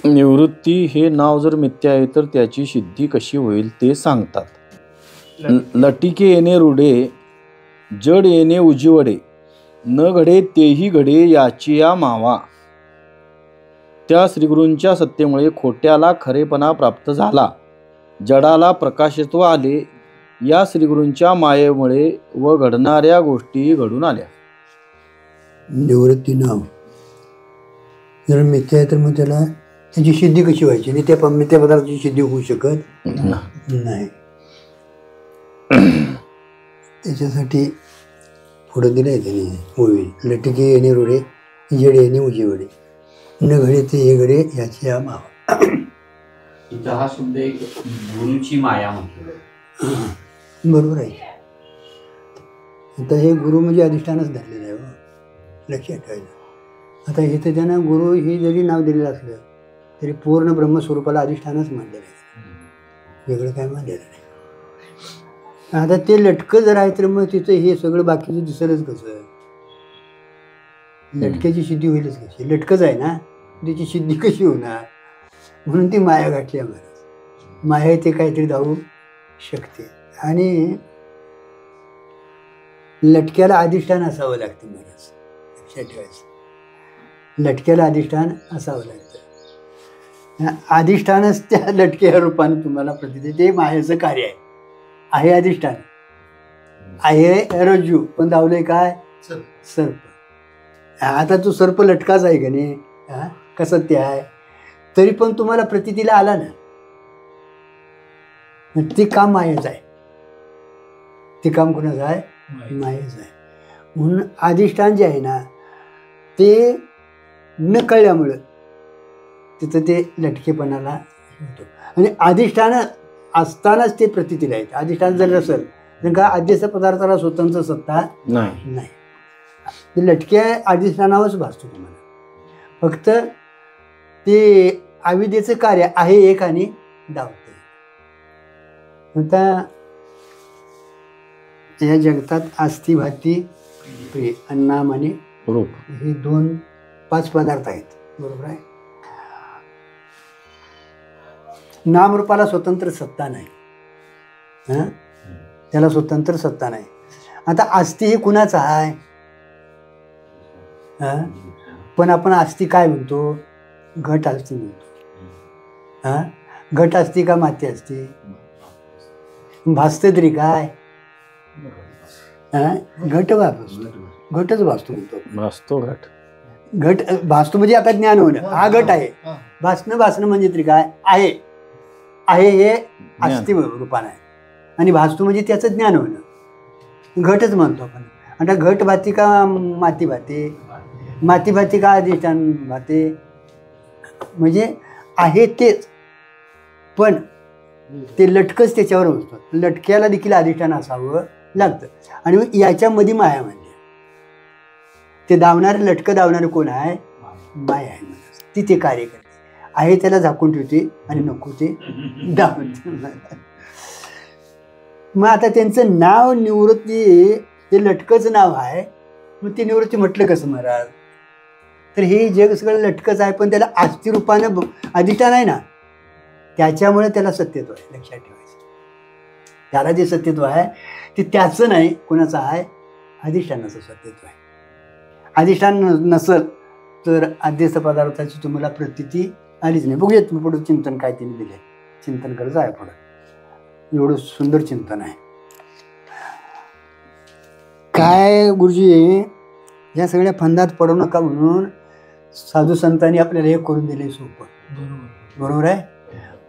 निवृत्ती हे नाव जर मिथ्या आहे तर त्याची सिद्धी कशी होईल ते सांगतात. लटिके येणे रुडे, जड येणे उजिवडे, न घडे तेही घडे याची या मावा. त्या श्रीगुरूंच्या सत्तेमुळे खोट्याला खरेपणा प्राप्त झाला, जडाला प्रकाशत्व आले. या श्रीगुरूंच्या मायेमुळे व घडणाऱ्या गोष्टी घडून आल्या. निवृत्ती नाव जर मिथ्या आहे तर मग त्याला त्याची सिद्धी कशी व्हायची? आणि त्या मिथ्या पदार्थाची सिद्धी होऊ शकत नाही. त्याच्यासाठी पुढं दिलं आहे त्याने मूवी, लटिके येणे रुडे, जड येणे उजिवडे, न घडे ते हे घडे याची या मावा. हा शब्द एक गुरुची माया म्हटलं. बरोबर आहे. आता हे गुरु म्हणजे अधिष्ठानच धरलेलं आहे, लक्षात ठेवायचं. आता इथं त्यांना गुरु हे जरी नाव दिलेलं असलं तरी पूर्ण ब्रह्मस्वरूपाला अधिष्ठानच मानलेलं आहे, वेगळं काय मानलेलं नाही. आता ते लटकं जर आहे तर मग तिथं हे सगळं बाकीचं दिसेलच कसं? लटक्याची सिद्धी होईलच कशी? लटकंच आहे ना, त्याची सिद्धी कशी होणार? म्हणून ती माया गाठली आम्हाला. माया ते काहीतरी धावू शकते. आणि लटक्याला अधिष्ठान असावं लागतं महाराज, लक्षात ठेवायचं. लटक्याला अधिष्ठान असावं लागतं. अधिष्ठानच त्या लटक्या रूपाने तुम्हाला प्रती, ते मायाचं कार्य आहे अधिष्ठान, आहे रज्जू, पण धावलंय काय? सर्प. आता तो सर्प लटकाच आहे का नाही? कसं ते आहे तरी पण तुम्हाला प्रतीला आला ना, ते काम मायाचं आहे. ते काम कोणाचं आहे? मायाचं आहे. म्हणून अधिष्ठान जे आहे ना ते न कळल्यामुळं तिथं ते लटकेपणाला होतो. आणि अधिष्ठान असतानाच ते प्रतीला आहेत. अधिष्ठान जर नसेल तर का अध्यक्ष पदार्थाला स्वतंत्र सत्ता नाही. ते लटक्या अधिष्ठानावरच भासतो तुम्हाला. फक्त ते अविद्येचं कार्य आहे एक आणि धावते. आता या जगतात आस्ती भाती प्रिय आणि नाम आणि रूप हे 5 पदार्थ आहेत, बरोबर आहे. नामरूपाला स्वतंत्र सत्ता नाही, त्याला स्वतंत्र सत्ता नाही. आता आस्ती हे कुणाचं आहे? पण आपण आस्ती काय म्हणतो? घट आस्ती म्हणतो. घट असती का माती असती? भासते तरी काय? घट भासतो, घटच भासतो म्हणतो. भासतो घट, घट भासतो म्हणजे आता ज्ञान होणं, हा घट आहे. भासणं म्हणजे तरी काय आहे? आहे हे आस्ती रूपाने आहे. आणि भासतो म्हणजे त्याचं ज्ञान होणं, घटच म्हणतो आपण. आता घट भाती का माती भाते? माती भाती का अधिष्ठान भाते? म्हणजे आहे तेच, पण ते लटकंच त्याच्यावर बसतं. लटक्याला देखील अधिष्ठान असावं लागतं. आणि मग याच्यामध्ये माया म्हणजे ते धावणारे, लटकं धावणारे कोण आहे? माया आहे. ती ते कार्य करते, आहे त्याला झाकून ठेवते आणि नको ते धावते. मग आता त्यांचं नाव निवृत्ती, ते लटकंच नाव आहे. मग ते निवृत्ती म्हटलं कसं महाराज? तर हे जग सगळं लटकंच आहे, पण त्याला आस्ती रूपानं अधिष्ठान आहे ना, त्याच्यामुळे त्याला सत्यत्व आहे. लक्षात ठेवायचं. त्याला जे सत्यत्व आहे ते त्याचं नाही, कोणाचं आहे? अधिष्ठानाचं सत्यत्व आहे. अधिष्ठान नसल तर अध्यस्त पदार्थाची तुम्हाला प्रतीती आलीच नाही. बघूया तुम्ही पुढं चिंतन काय त्यांनी दिले, चिंतन करायचं आहे पुढं. एवढं सुंदर चिंतन आहे. काय गुरुजी, या सगळ्या फंदात पडू नका म्हणून साधू संतांनी आपल्याला हे करून दिले सोपं. बरोबर आहे.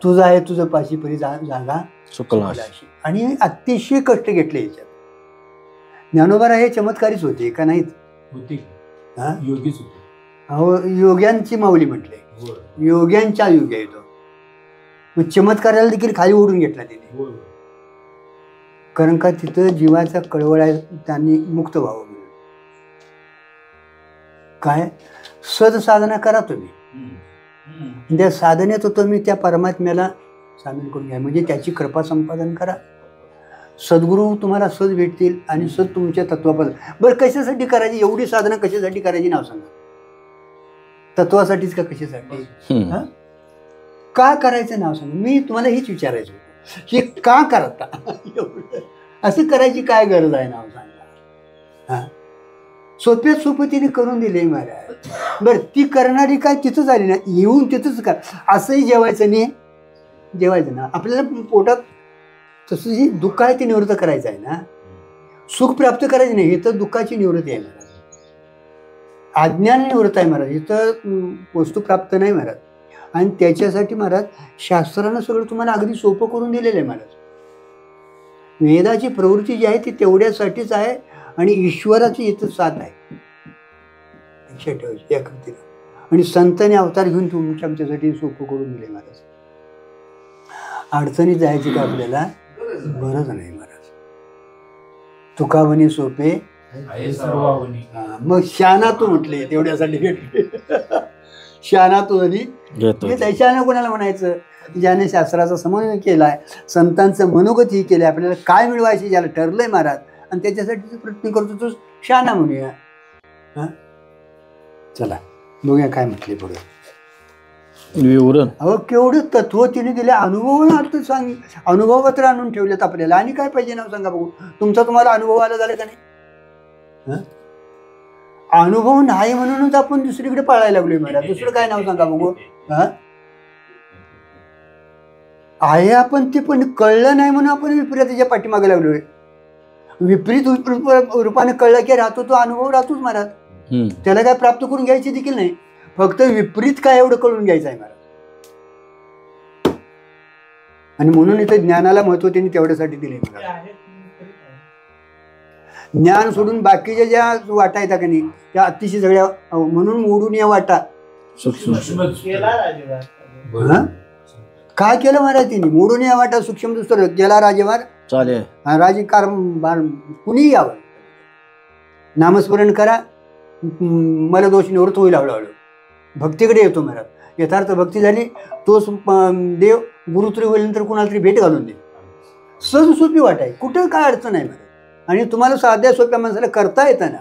तुझं आहे तुझं पाशी परी जागा सुकलाशी. आणि अतिशय कष्ट घेतले याच्यात. ज्ञानोबा हे चमत्कारीच होते का नाहीत? योगीच होते. अहो, योग्यांची माऊली म्हटले, योग्यांच्या युग आहे तो. मग चमत्काराला देखील खाली ओढून घेतला त्याने. कारण का तिथं जीवाचा कळवळ आहे, त्यांनी मुक्त व्हावं म्हणून. काय सदसाधना करा तुम्ही. त्या साधनेत तुम्ही त्या परमात्म्याला सामील करून घ्या, म्हणजे त्याची कृपा संपादन करा. सद्गुरू तुम्हाला सद भेटतील आणि सद तुमच्या तत्वापासून. बरं, कशासाठी करायची एवढी साधना? कशासाठी करायची नाव सांगा? तत्वासाठीच का कशासाठी? का करायचं नाव सांगा. मी तुम्हाला हेच विचारायचं होतं की का करता एवढं असं करायची काय गरज आहे नाव सांगा. हां सोप्यात सोपं तिने करून दिले महाराज. बरं ती करणारी काय तिथंच आली ना, येऊन तिथंच कर. असंही जेवायचं नाही, जेवायचं ना आपल्याला पोटात. तसं जी दुःख आहे ती निवृत्त करायचं आहे ना, सुख प्राप्त करायचं नाही. हे तर दुःखाची निवृत्ती आहे महाराज. अज्ञान निवृत्त आहे महाराज, इथं वस्तू प्राप्त नाही महाराज. आणि त्याच्यासाठी महाराज शास्त्रानं सगळं तुम्हाला अगदी सोपं करून दिलेलं आहे महाराज. वेदाची प्रवृत्ती जी आहे ती तेवढ्यासाठीच आहे आणि ईश्वराची इथं साथ आहे लक्षात ठेवायची या कृतीला. आणि संतांनी अवतार घेऊन तुमच्या आमच्यासाठी सोपं करून दिले महाराज. अडचणीत जायची का आपल्याला गरज नाही महाराज. तुका म्हणे सोपे मग शाना तू म्हटले तेवढ्यासाठी घेतले. शाना तू आणि शाना कोणाला म्हणायचं, ज्याने शास्त्राचा समन्वय केलाय, संतांचं मनोगत ही केलंय, आपल्याला काय मिळवायचे ज्याला ठरलंय महाराज आणि त्याच्यासाठी प्रयत्न करतो तो शाना म्हणूया. हा चला बघूया काय म्हटले पुढे विवरण. अहो केवढं तत्व तिने दिले. अनुभव अर्थ सांग, अनुभवत्र आणून ठेवलेत आपल्याला. आणि काय पाहिजे नाव सांगा बघू. तुमचा तुम्हाला अनुभव आला झाला का नाही. अनुभव नाही म्हणूनच आपण दुसरीकडे पाळायला लागलोय मला. दुसरं काय नाव सांगा बघू. आहे आपण ते पण कळलं नाही म्हणून आपण विपरीताच्या पाठीमागे लागलोय. विपरीत रूपाने कळलं की राहतो तो अनुभव राहतोच महाराज. त्याला काय प्राप्त करून घ्यायची देखील नाही, फक्त विपरीत काय एवढं कळून घ्यायचं आहे महाराज. आणि म्हणून इथे ज्ञानाला महत्व त्यांनी तेवढ्यासाठी दिले महाराज. ज्ञान सोडून बाकीच्या ज्या वाटा आहेत का नाही त्या अतिशय सगळ्या, म्हणून मोडून या वाटा. काय केलं महाराज तिने, मोडून या वाटा सूक्ष्म दुसरं गेला राजेवार चालेल. राजकार कुणीही यावं, नामस्मरण करा, मला दोष निवृत्त होईल हळूहळू. भक्तीकडे येतो महाराज. यथार्थ भक्ती झाली तोच देव गुरुत्री होईल्यानंतर कुणाला तरी भेट घालून दे. सहज सोपी वाट आहे, कुठं काय अडचण आहे महाराज. आणि तुम्हाला साध्या सोप्या माणसाला करता येतं ना,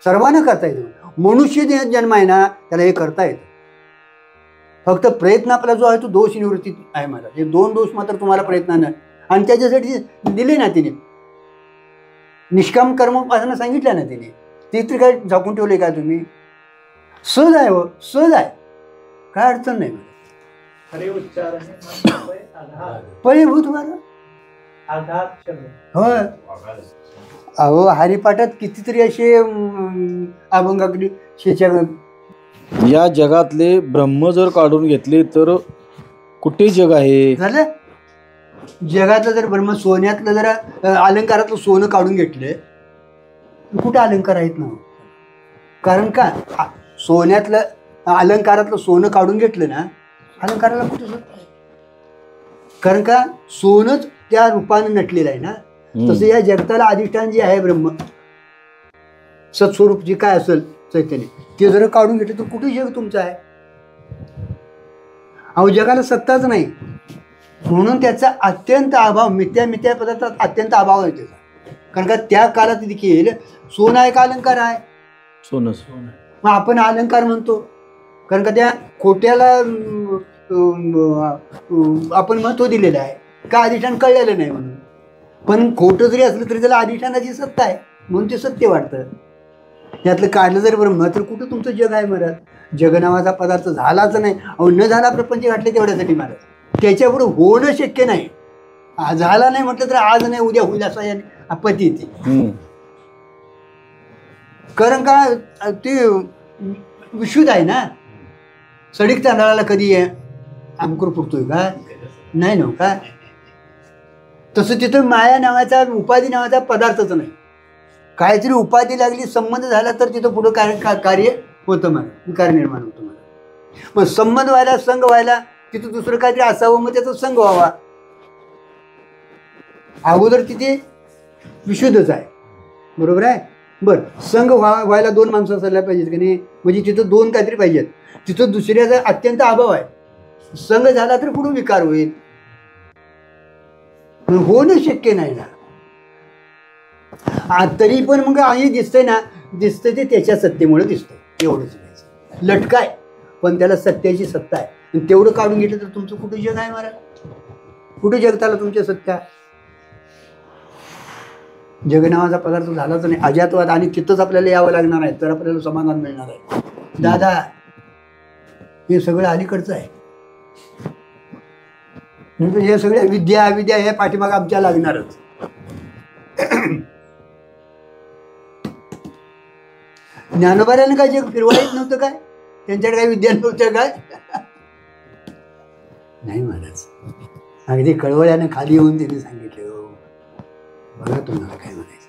सर्वांना करता येतं. मनुष्य जन्म आहे ना त्याला हे करता येतं. फक्त प्रयत्न आपला जो आहे तो दोष निवृत्ती आहे महाराज. हे 2 दोष मात्र तुम्हाला प्रयत्नानं आणि त्याच्यासाठी दिले ना तिने. निष्काम कर्म सांगितलं ना तिने, ते तरी काय झाकून ठेवले का तुम्ही. सहज आहे, हो सहज आहे, काय अडचण नाही मला. परिभूत मला होय. अहो हरिपाठात कितीतरी असे अभंगाकडे शेच्या. या जगातले ब्रह्म जर काढून घेतले तर कुठे जग आहे झालं. जगातलं जर ब्रह्म, सोन्यातलं जर अलंकारातलं सोनं काढून घेतलं कुठं अलंकार आहेत ना. कारण का सोन्यातलं अलंकारातलं सोनं काढून घेतलं ना अलंकाराला कुठं सत्ता आहे. कारण का सोनंच त्या रूपाने नटलेलं आहे ना. तसं या जगताला अधिष्ठान जे आहे ब्रह्म सत्स्वरूप जे काय असेल चैतन्य ते जर काढून घेतलं तर कुठे जग तुमचं आहे. अहो जगाला सत्ताच नाही म्हणून त्याचा अत्यंत अभाव, मिथ्या पदार्थात अत्यंत अभाव आहे त्याचा. कारण का त्या काळात देखील सोनं आहे का अलंकार आहे. सोनं. मग आपण अलंकार म्हणतो कारण का त्या खोट्याला आपण महत्व दिलेलं आहे का अधिष्ठान कळलेलं नाही म्हणून. पण खोटं जरी असलं तरी त्याला अधिष्ठानाची सत्ता आहे म्हणून ते सत्य वाटतं. यातलं काढलं जर ब्रह्म तर कुठं तुमचं जग आहे महाराज. जग नावाचा पदार्थ झालाच नाही. अहो न झाला प्रपंच घातले तेवढ्यासाठी महाराज. त्याच्यापुढे होणं शक्य नाही. झाला नाही म्हटलं तर आज नाही उद्या होईल असा आपत्ती येते. कारण का ते विशुद्ध आहे ना. सडीक तांदळाला कधी अंकुर फुटतोय का नाही ना का. तसं तिथं माया नावाचा उपाधी नावाचा पदार्थच नाही. काहीतरी उपाधी लागली संबंध झाला तर तिथं पुढं कार्य होतं मला, विकार निर्माण होतं मला. मग संबंध व्हायला संघ व्हायला तिथं दुसरं काहीतरी असावं मग त्याचा संघ व्हावा. अगोदर तिथे विशुद्धच आहे बरोबर आहे. बरं संघ व्हायला 2 माणसं असायला पाहिजेत की नाही. म्हणजे तिथं 2 काहीतरी पाहिजेत. तिथं दुसऱ्याचा अत्यंत अभाव आहे. संघ झाला तर पुढे विकार होईल. होणं शक्य नाही ना. तरी पण मग हे दिसतंय ना, दिसतंय ते त्याच्या सत्तेमुळे दिसतंय एवढंच. लटकाय पण त्याला सत्याची सत्ता आहे. आणि तेवढं काढून घेतलं तर तुमचं कुठे जग आहे महाराज? कुठे जगताला तुमच्या सत्या? जग नावाचा पदार्थ झालाच नाही, अजातवाद, आणि तिथंच आपल्याला यावं लागणार आहे तर आपल्याला समाधान मिळणार आहे. दादा हे सगळं अलीकडचं आहे. हे सगळ्या विद्या अविद्या हे पाठीमाग आमच्या लागणारच. ज्ञानोबाऱ्यानं काय जग फिरवायच नव्हतं काय? त्यांच्याकडे काय विद्या नव्हत्या काय? नाही महाराज, अगदी कळवळ्यानं खाली येऊन त्यांनी सांगितलं, हो बघा तुम्हाला काय म्हणायचं.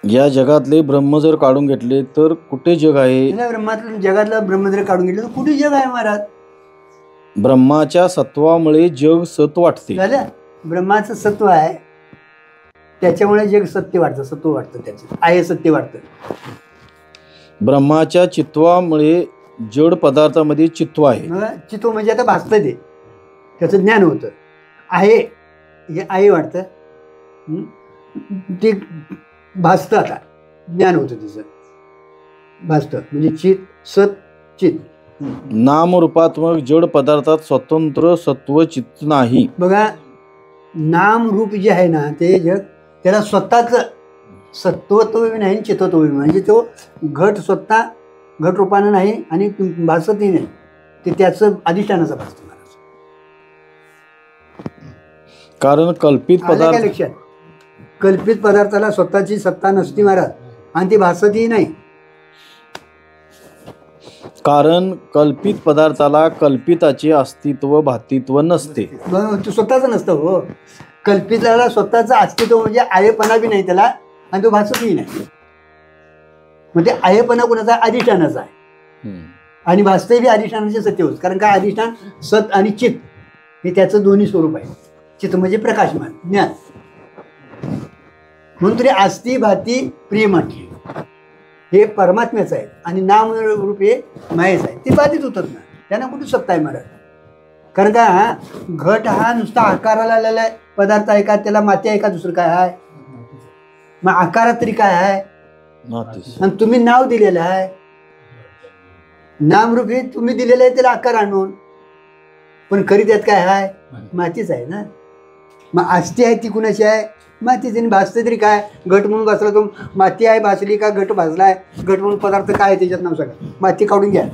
या जगातले ब्रह्म जर काढून घेतले तर कुठे जग आहे? ब्रह्मातलं जगातलं ब्रह्म जर काढून घेतलं तर कुठे जग आहे महाराज? ब्रह्माच्या सत्वामुळे जग सत वाटते. झालं, ब्रह्माचं सत्व आहे त्याच्यामुळे जग सत्य वाटतं, सत्व वाटतं, त्याचं आहे सत्य वाटतं. ब्रह्माच्या चित्वामुळे जड पदार्थामध्ये चित्व आहे. चित्व म्हणजे आता भासतं ते, त्याचं ज्ञान होतं. आहे हे आहे वाटतं, ते भासतं, आता ज्ञान होतं त्याचं, भासतं म्हणजे चित सत चित. नामरूपात्मक जड पदार्थात स्वतंत्र सत्व चित्त नाही. बघा, नाम रूप जे आहे ना ते जग, त्याला स्वतःच सत्वत्व नाही, चित्वत्व म्हणजे तो घट स्वतः घट रूपानं नाही आणि भासतही नाही, ते त्याचं अधिष्ठानाचा भासतो महाराज. कारण कल्पित पदार्थ, लक्षात, कल्पित पदार्थाला स्वतःची सत्ता नसती महाराज, आणि ती भासतही नाही. कारण कल्पित पदार्थाला कल्पिताचे अस्तित्व भातित्व नसते. तो स्वतःच नसतं. हो, कल्पिताला स्वतःचं अस्तित्व म्हणजे आहेपणा बी नाही त्याला, आणि तो भासतही नाही. म्हणजे आहेपणा कुणाचा? अधिष्ठानाचा आहे, आणि भासतही बी अधिष्ठानाचे सत्य होत. कारण काय? अधिष्ठान सत आणि चित हे त्याचं दोन्ही स्वरूप आहे. चित म्हणजे प्रकाशमान ज्ञान, म्हणून तरी आस्ती भाती प्रिय म्हटली, हे परमात्म्याचं आहे, आणि नाम रूप हे मायेच आहे. ते बाधित होतात ना, त्यांना कुठे सत्ता आहे महाराज? कारण का? हा घट हा नुसता आकाराला आलेला आहे पदार्थ आहे का? त्याला माती आहे का? दुसरं काय आहे? मग आकारात तरी काय आहे? आणि तुम्ही नाव दिलेलं आहे, नामरूप हे तुम्ही दिलेलं आहे त्याला आकार आणून, पण खरी त्यात काय आहे? मातीच आहे ना. मग आस्ती आहे ती कुणाची आहे? मातीची. भासते तरी काय? घट म्हणून भासला तो माती आहे, भासली का? घट भासलाय. घट म्हणून पदार्थ काय आहे त्याच्यात नाव सांगा, माती काढून घ्या.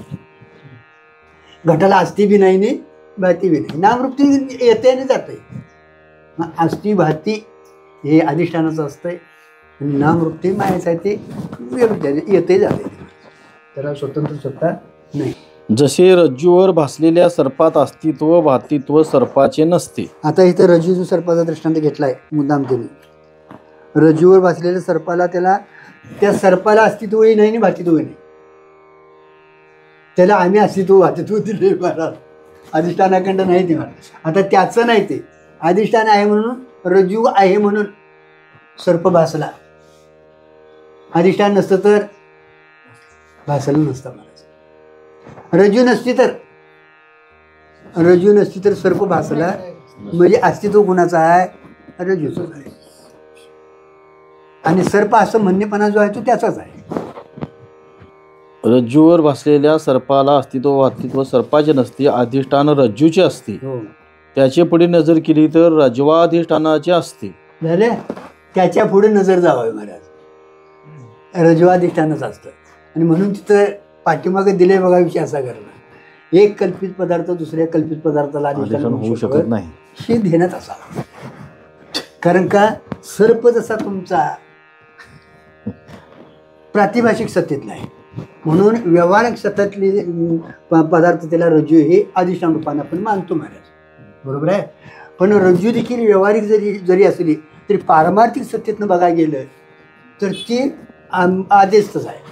घटाला आस्ती बी नाही आणि भाती बी नाही, नामरूप ती येते आणि जाते. मग आस्ती भाती हे अधिष्ठानाचं असतंय, आणि नामरूप ते मायाचं आहे, ते येते जाते, त्याला स्वतंत्र सत्ता नाही. जसे रज्जूवर भासलेल्या सर्पात अस्तित्व भातित्व सर्पाचे नसते. आता इथं रज्जू सर्पाचा दृष्टांत घेतलाय मुद्दाम त्यांनी. रज्जूवर भासलेल्या सर्पाला, त्याला त्या सर्पाला अस्तित्वही नाही आणि भातित्वही नाही. त्याला आम्ही अस्तित्व भातित्व दिले महाराज, अधिष्ठानाखंड नाही ते महाराज. आता त्याचं नाही, ते अधिष्ठान आहे म्हणून, रज्जू आहे म्हणून सर्प भासला. अधिष्ठान नसतं तर भासलं नसतं महाराज. रज्जू नसती तर सर्प भासला, म्हणजे अस्तित्व गुणाचा आहे? रज्जूच आहे. आणि सर्प असं म्हणणेपणा जो आहे तो त्याचाच आहे. रज्जूवर भासलेल्या सर्पाला अस्तित्व भातित्व सर्पाचे नसते, अधिष्ठान रज्जूचे असते. त्याचे पुढे नजर केली तर रज्वाधिष्ठानाचे असते. झाले, त्याच्या पुढे नजर जावावी महाराज, रज्वाधिष्ठानच असतं. आणि म्हणून तिथं पाठीमागे दिले बघा विषय असा करणार, एक कल्पित पदार्थ दुसऱ्या कल्पित पदार्थाला अधिष्ठान होऊ शकत नाही, हे ध्येयात असावं. कारण का? सर्प जसा तुमचा प्रातिभाषिक सत्तेतला आहे, म्हणून व्यवहारिक सत्तेतले पदार्थ त्याला रज्जू हे अधिष्ठान रूपाने आपण मानतो महाराज, बरोबर आहे. पण रज्जू देखील व्यवहारिक जरी असली तरी पारमार्थिक सत्तेतनं बघायला गेलं तर ती आदेशच आहे,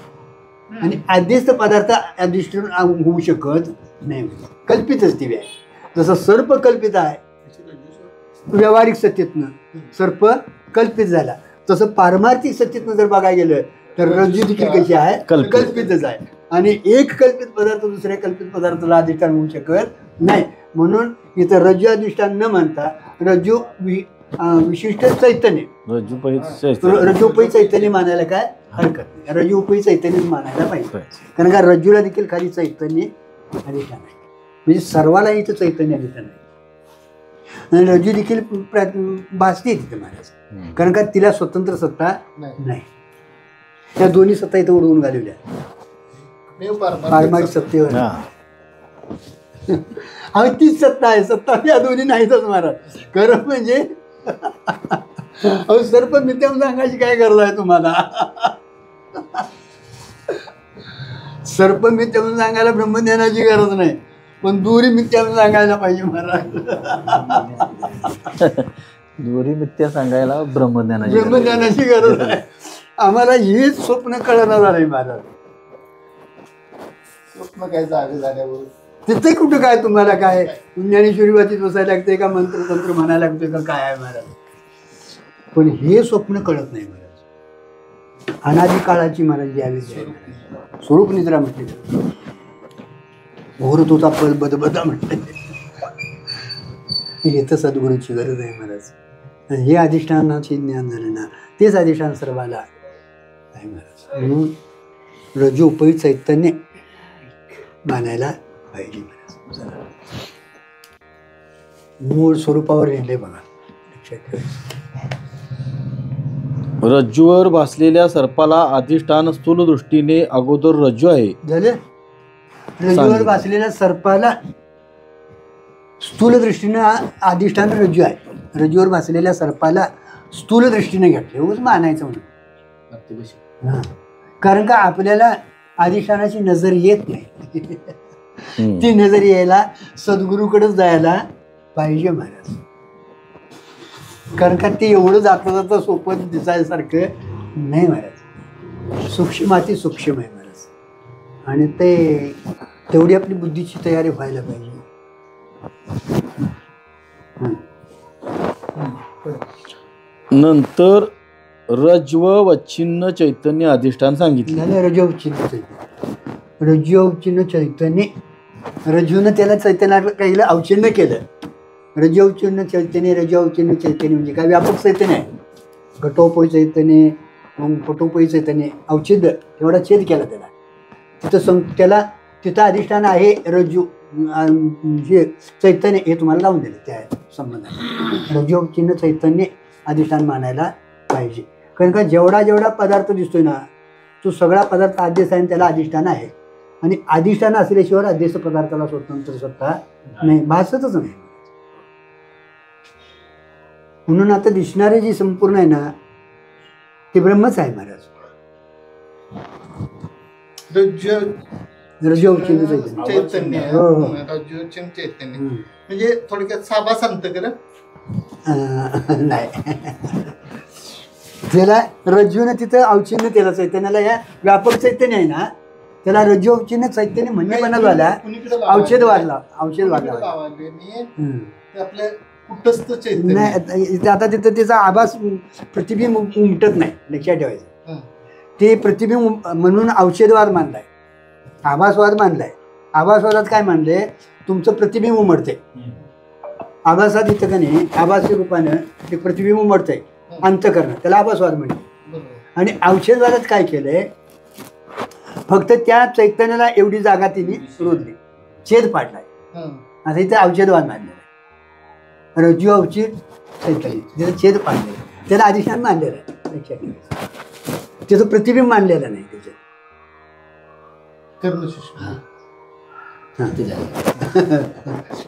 आणि आदेश पदार्थ अधिष्ठान होऊ शकत नाही, कल्पितच ती आहे. जसं सर्प कल्पित आहे व्यवहारिक सत्तेतनं, सर्प कल्पित झाला, तसं पारमार्थिक सत्तेतनं जर बघायला गेलं तर रज्जू देखील कशी आहे? कल्पितच आहे. आणि एक कल्पित पदार्थ दुसऱ्या कल्पित पदार्थाला अधिष्ठान होऊ शकत नाही. म्हणून इथं रज्जू अधिष्ठान न म्हणता रज्जू विशिष्ट चैतन्य, रज्जूपै चैतन्य मानायला काय हरकत नाही. रज्जू उपयोगी चैतन्यच मानायला पाहिजे. कारण का रज्जूला देखील खाली चैतन्य अधिष्ठान आहे. म्हणजे सर्वाला इथं चैतन्य अधिष्ठान आहे. आणि रज्जू देखील भासते तिथे महाराज. कारण का तिला स्वतंत्र सत्ता नाही. त्या दोन्ही सत्ता इथं उडवून घालवल्या पारमार्थिक सत्तेवर. अहो तीच सत्ता आहे. सत्ता या दोन्ही नाहीतच महाराज. खरं म्हणजे अहो सर्प मिथ्या सांगायची काय गरज आहे तुम्हाला. सर्प मिथ्या सांगायला ब्रह्मज्ञानाची गरज नाही, पण दुरी मिथ्या सांगायला पाहिजे महाराज. दोरी मिथ्या सांगायला ब्रह्मज्ञानाची गरज आहे. आम्हाला हेच स्वप्न कळणार झालंय महाराज. स्वप्न काय जागे झाल्यावर तिथे कुठं काय तुम्हाला काय ज्ञानेश्वरी वाचीत बसायला लागते का मंत्र तंत्र म्हणायला लागतोय का काय आहे महाराज. पण हे स्वप्न कळत नाही महाराज. अनादी काळाची महाराज यावी स्वरूप निद्रा म्हटली, घोरत होता पद बदबदा म्हटले. येतं सद्गुरूची गरज आहे महाराज. आणि हे अधिष्ठानाचे ज्ञान झालं ना, तेच अधिष्ठान सर्वाला आहे महाराज. म्हणून रज्जू उपयोगी चैतन्य मानायला पाहिजे महाराज. मूळ स्वरूपावर लिहिले बघा, लक्षात ठेवायचं. रज्जूवर भासलेल्या सर्पाला अधिष्ठान स्थूल दृष्टीने अगोदर रज्जू आहे झाले. रज्जूवर भासलेल्या सर्पाला स्थूल दृष्टीनं अधिष्ठान रज्जू आहे. रज्जूवर भासलेल्या सर्पाला स्थूल दृष्टीने घेतले एवढंच मानायचं म्हणून. हां, कारण का आपल्याला अधिष्ठानाची नजर येत नाही. ती नजर यायला सद्गुरूकडेच जायला पाहिजे महाराज. कारण का ते एवढं जाता जाता सोपं दिसायसारखं नाही महाराज. सूक्ष्माती सूक्ष्म आहे महाराज. आणि ते तेवढी आपली बुद्धीची तयारी व्हायला पाहिजे. नंतर रज्व वच्छिन्न चैतन्य अधिष्ठान सांगितले. रजोवचिन्ह चैतन्य, रजोवचिन्ह चैतन्य. रज्जूनं त्याला चैतन्याला काही अवचिन्न केलं. रजोवचिन्ह चैतन्य, रजोवचिन्ह चैतन्य म्हणजे काय व्यापक चैतन्य आहे. घटोपय चैतन्य, पटोपय चैतन्य, अवच्छिन्न एवढा छेद केला त्याला. तिथं त्याला तिथं अधिष्ठान आहे रज्जू जे चैतन्य हे तुम्हाला लावून दिलं त्या संबंधात. रजोवचिन्ह चैतन्य अधिष्ठान मानायला पाहिजे. कारण का जेवढा पदार्थ दिसतोय ना, तो सगळा पदार्थ आदेश आहे, त्याला अधिष्ठान आहे. आणि अधिष्ठान असल्याशिवाय आदेश पदार्थाला स्वतंत्र सत्ता नाही, भासतच नाही. म्हणून आता दिसणारे जे संपूर्ण आहे ना, ते ब्रह्मच आहे महाराज. रजोवचिन्ह चैतन्य, रजोवचिन्ह चैतन्य म्हणजे थोडक्यात साबा सांगत कर नाही. त्याला रज्जूने तिथं अवचिन्ह त्याला चैतन्याला या व्यापक चैतन्य आहे ना, त्याला रज्जोवचिन्ह चैतन्य म्हणजे म्हणा झाला औषध वाढला. आपल्या कुठंच चैतन्य नाही. आता तिथं त्याचा आभास प्रतिबिंब उमटत नाही, लक्षात ठेवायचं. ते प्रतिबिंब म्हणून औषधवाद मानलाय, आभासवाद मानलाय. आभासवादात काय मानले, तुमचं प्रतिबिंब उमटते. आभासात इथं का नाही आभासी रूपानं ते प्रतिबिंब उमटतंय अंतःकरण, त्याला आभासवाद म्हणते. आणि औषधवादात काय केलंय, फक्त त्या चैतन्याला एवढी जागा तिने रोधली, छेद पाडलाय. आता इथं औषधवाद मानलेला आहे. रज्जू अवचित चैतन्य त्याचा छेद पाडलेला आहे, त्याला अधिष्ठान मानलेलं आहे. लक्षात ठेवायचं. त्याचं प्रतिबिंब मानलेलं नाही त्याच्यात.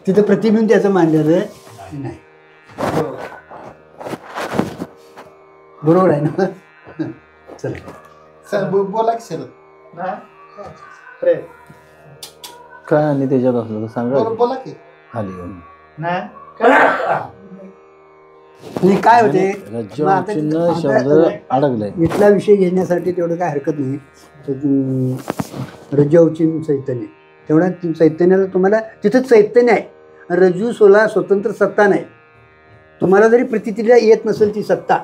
तिथं प्रतिबिंब त्याचं मानलेलं नाही. बरोबर आहे ना. चला बोला की शरद काय आणि त्याच्यात असलं तर सांगा बोला की खाली येऊन. आणि काय होते रज्जोवचिन्ह शब्द अडकलाय. इथला विषय घेण्यासाठी तेवढं काय हरकत नाही. रज्जोवचिन्ह चैतन्य तेवढा चैतन्याला तुम्हाला तिथं चैतन्य आहे. रज्जू सोला स्वतंत्र सत्ता नाही. तुम्हाला जरी प्रतीला येत नसेल ती सत्ता,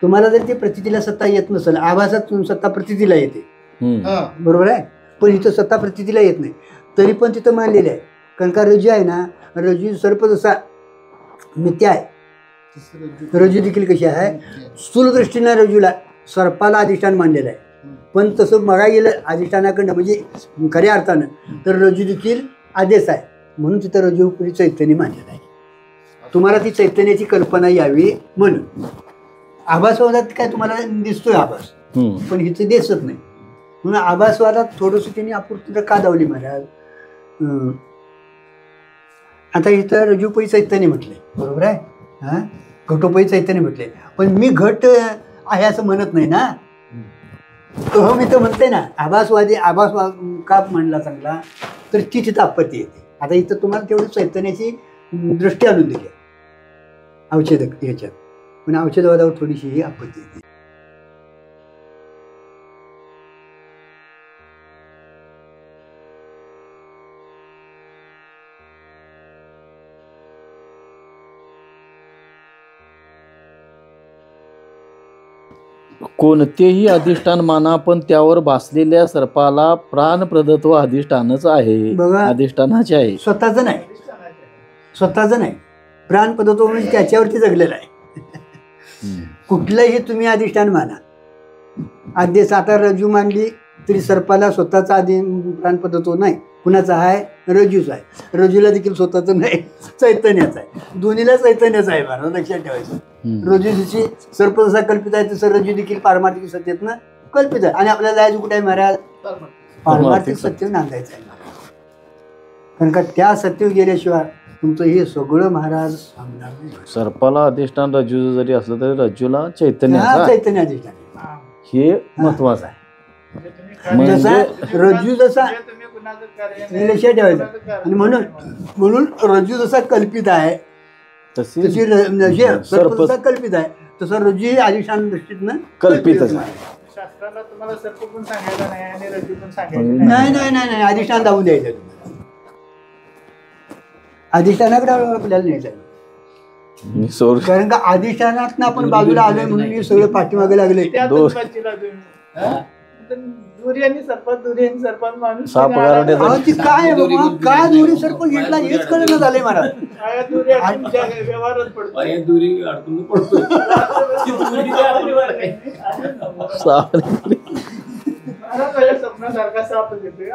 तुम्हाला जरी ती प्रतीला सत्ता येत नसेल, आभासात सत्ता प्रतीला येते, बरोबर आहे. पण इथं सत्ता प्रतीला येत नाही, तरी पण तिथं मानलेलं आहे. कारण का रज्जू आहे ना, रज्जू सर्प जसा मिथ्या आहे, रज्जू देखील कशी आहे, स्थूल दृष्टीनं रज्जूला सर्पाला अधिष्ठान मानलेलं आहे. पण तसं बघायला गेलं अधिष्ठानाकडनं म्हणजे खऱ्या अर्थानं तर रज्जू देखील आदेश आहे, म्हणून तिथं रज्जूपुरी चैतन्य मानलेलं आहे. तुम्हाला ती चैतन्याची कल्पना यावी म्हणून. आभासवादात काय तुम्हाला दिसतोय आभास, पण हिचं दिसत नाही, म्हणून आभासवादात थोडंसं त्यांनी अपूर्तता का दावली महाराज. आता इथं रज्जूपै चैतन्य म्हटले, बरोबर आहे, हां घटोपै चैतन्य म्हटले, पण मी घट आहे असं म्हणत नाही ना. हो मी तर म्हणते ना आभासवादी आभासवाद का म्हणला चांगला, तर ती तिथं आपत्ती येते. आता इथं तुम्हाला तेवढी चैतन्याची दृष्टी आणून दिली औषध ह्याच्यात, पण औषधवादावर थोडीशी ही आपत्ती येते. कोणतेही अधिष्ठान माना, पण त्यावर भासलेल्या सर्पाला प्राणप्रदत्व अधिष्ठानच आहे, बघा, अधिष्ठानाचे आहे, स्वतःचं नाही, स्वतःचं नाही. प्राणपद्धतो म्हणजे त्याच्यावरती जगलेलं आहे. कुठलंही तुम्ही अधिष्ठान माना, आदेश आता रज्जू मानली तरी सर्पाला स्वतःचा आधी प्राणपद्धतो नाही, कुणाचा आहे, रज्जूचा आहे. रज्जूला देखील स्वतःचं नाही, चैतन्याचं आहे. दोन्हीला चैतन्याचं आहे महाराज, लक्षात ठेवायचं. रज्जूची सर्प जसा कल्पित आहे तसं रज्जू देखील पारमार्थिक सत्तेतनं कल्पित आहे. आणि आपल्याला जायचं कुठे आहे महाराज, पारमार्थिक सत्य नांदायचं आहे महाराज. कारण का त्या सत्तेवर गेल्याशिवाय तुमचं हे सगळं महाराज सांगणार नाही. सर्पाला अधिष्ठान रज्जूचं जरी असलं तरी रज्जूला चैतन्य चैतन्य अधिष्ठान हे महत्वाचं आहे. जसा रज्जू जसा लक्षात ठेवायचा. आणि म्हणून रज्जू जसा कल्पित आहे तशी तशी सर्प जसा कल्पित आहे तसा रज्जू ही अधिष्ठान दृष्टीतनं कल्पितच आहे. शास्त्राला तुम्हाला सर्प पण सांगायला नाही आणि रज्जू पण सांगायला नाही अधिष्ठान दावून द्यायचं तुम्हाला. अधिष्ठानाकडे आपल्याला नाही जायचं. कारण का अधिष्ठानात आपण बाजूला आलोय म्हणून मी सगळं पाठीमागे लागले. दुरी आणि सर्पात दुरी आणि सर्पात माणूस साप गारड्याचा ती काय आहे बाबा, का दोरी सर्प घेतला हेच कळलं झालंय मला. दुरी व्यवहारच पडतो. साप स्वप्नासारखा साप येतोय.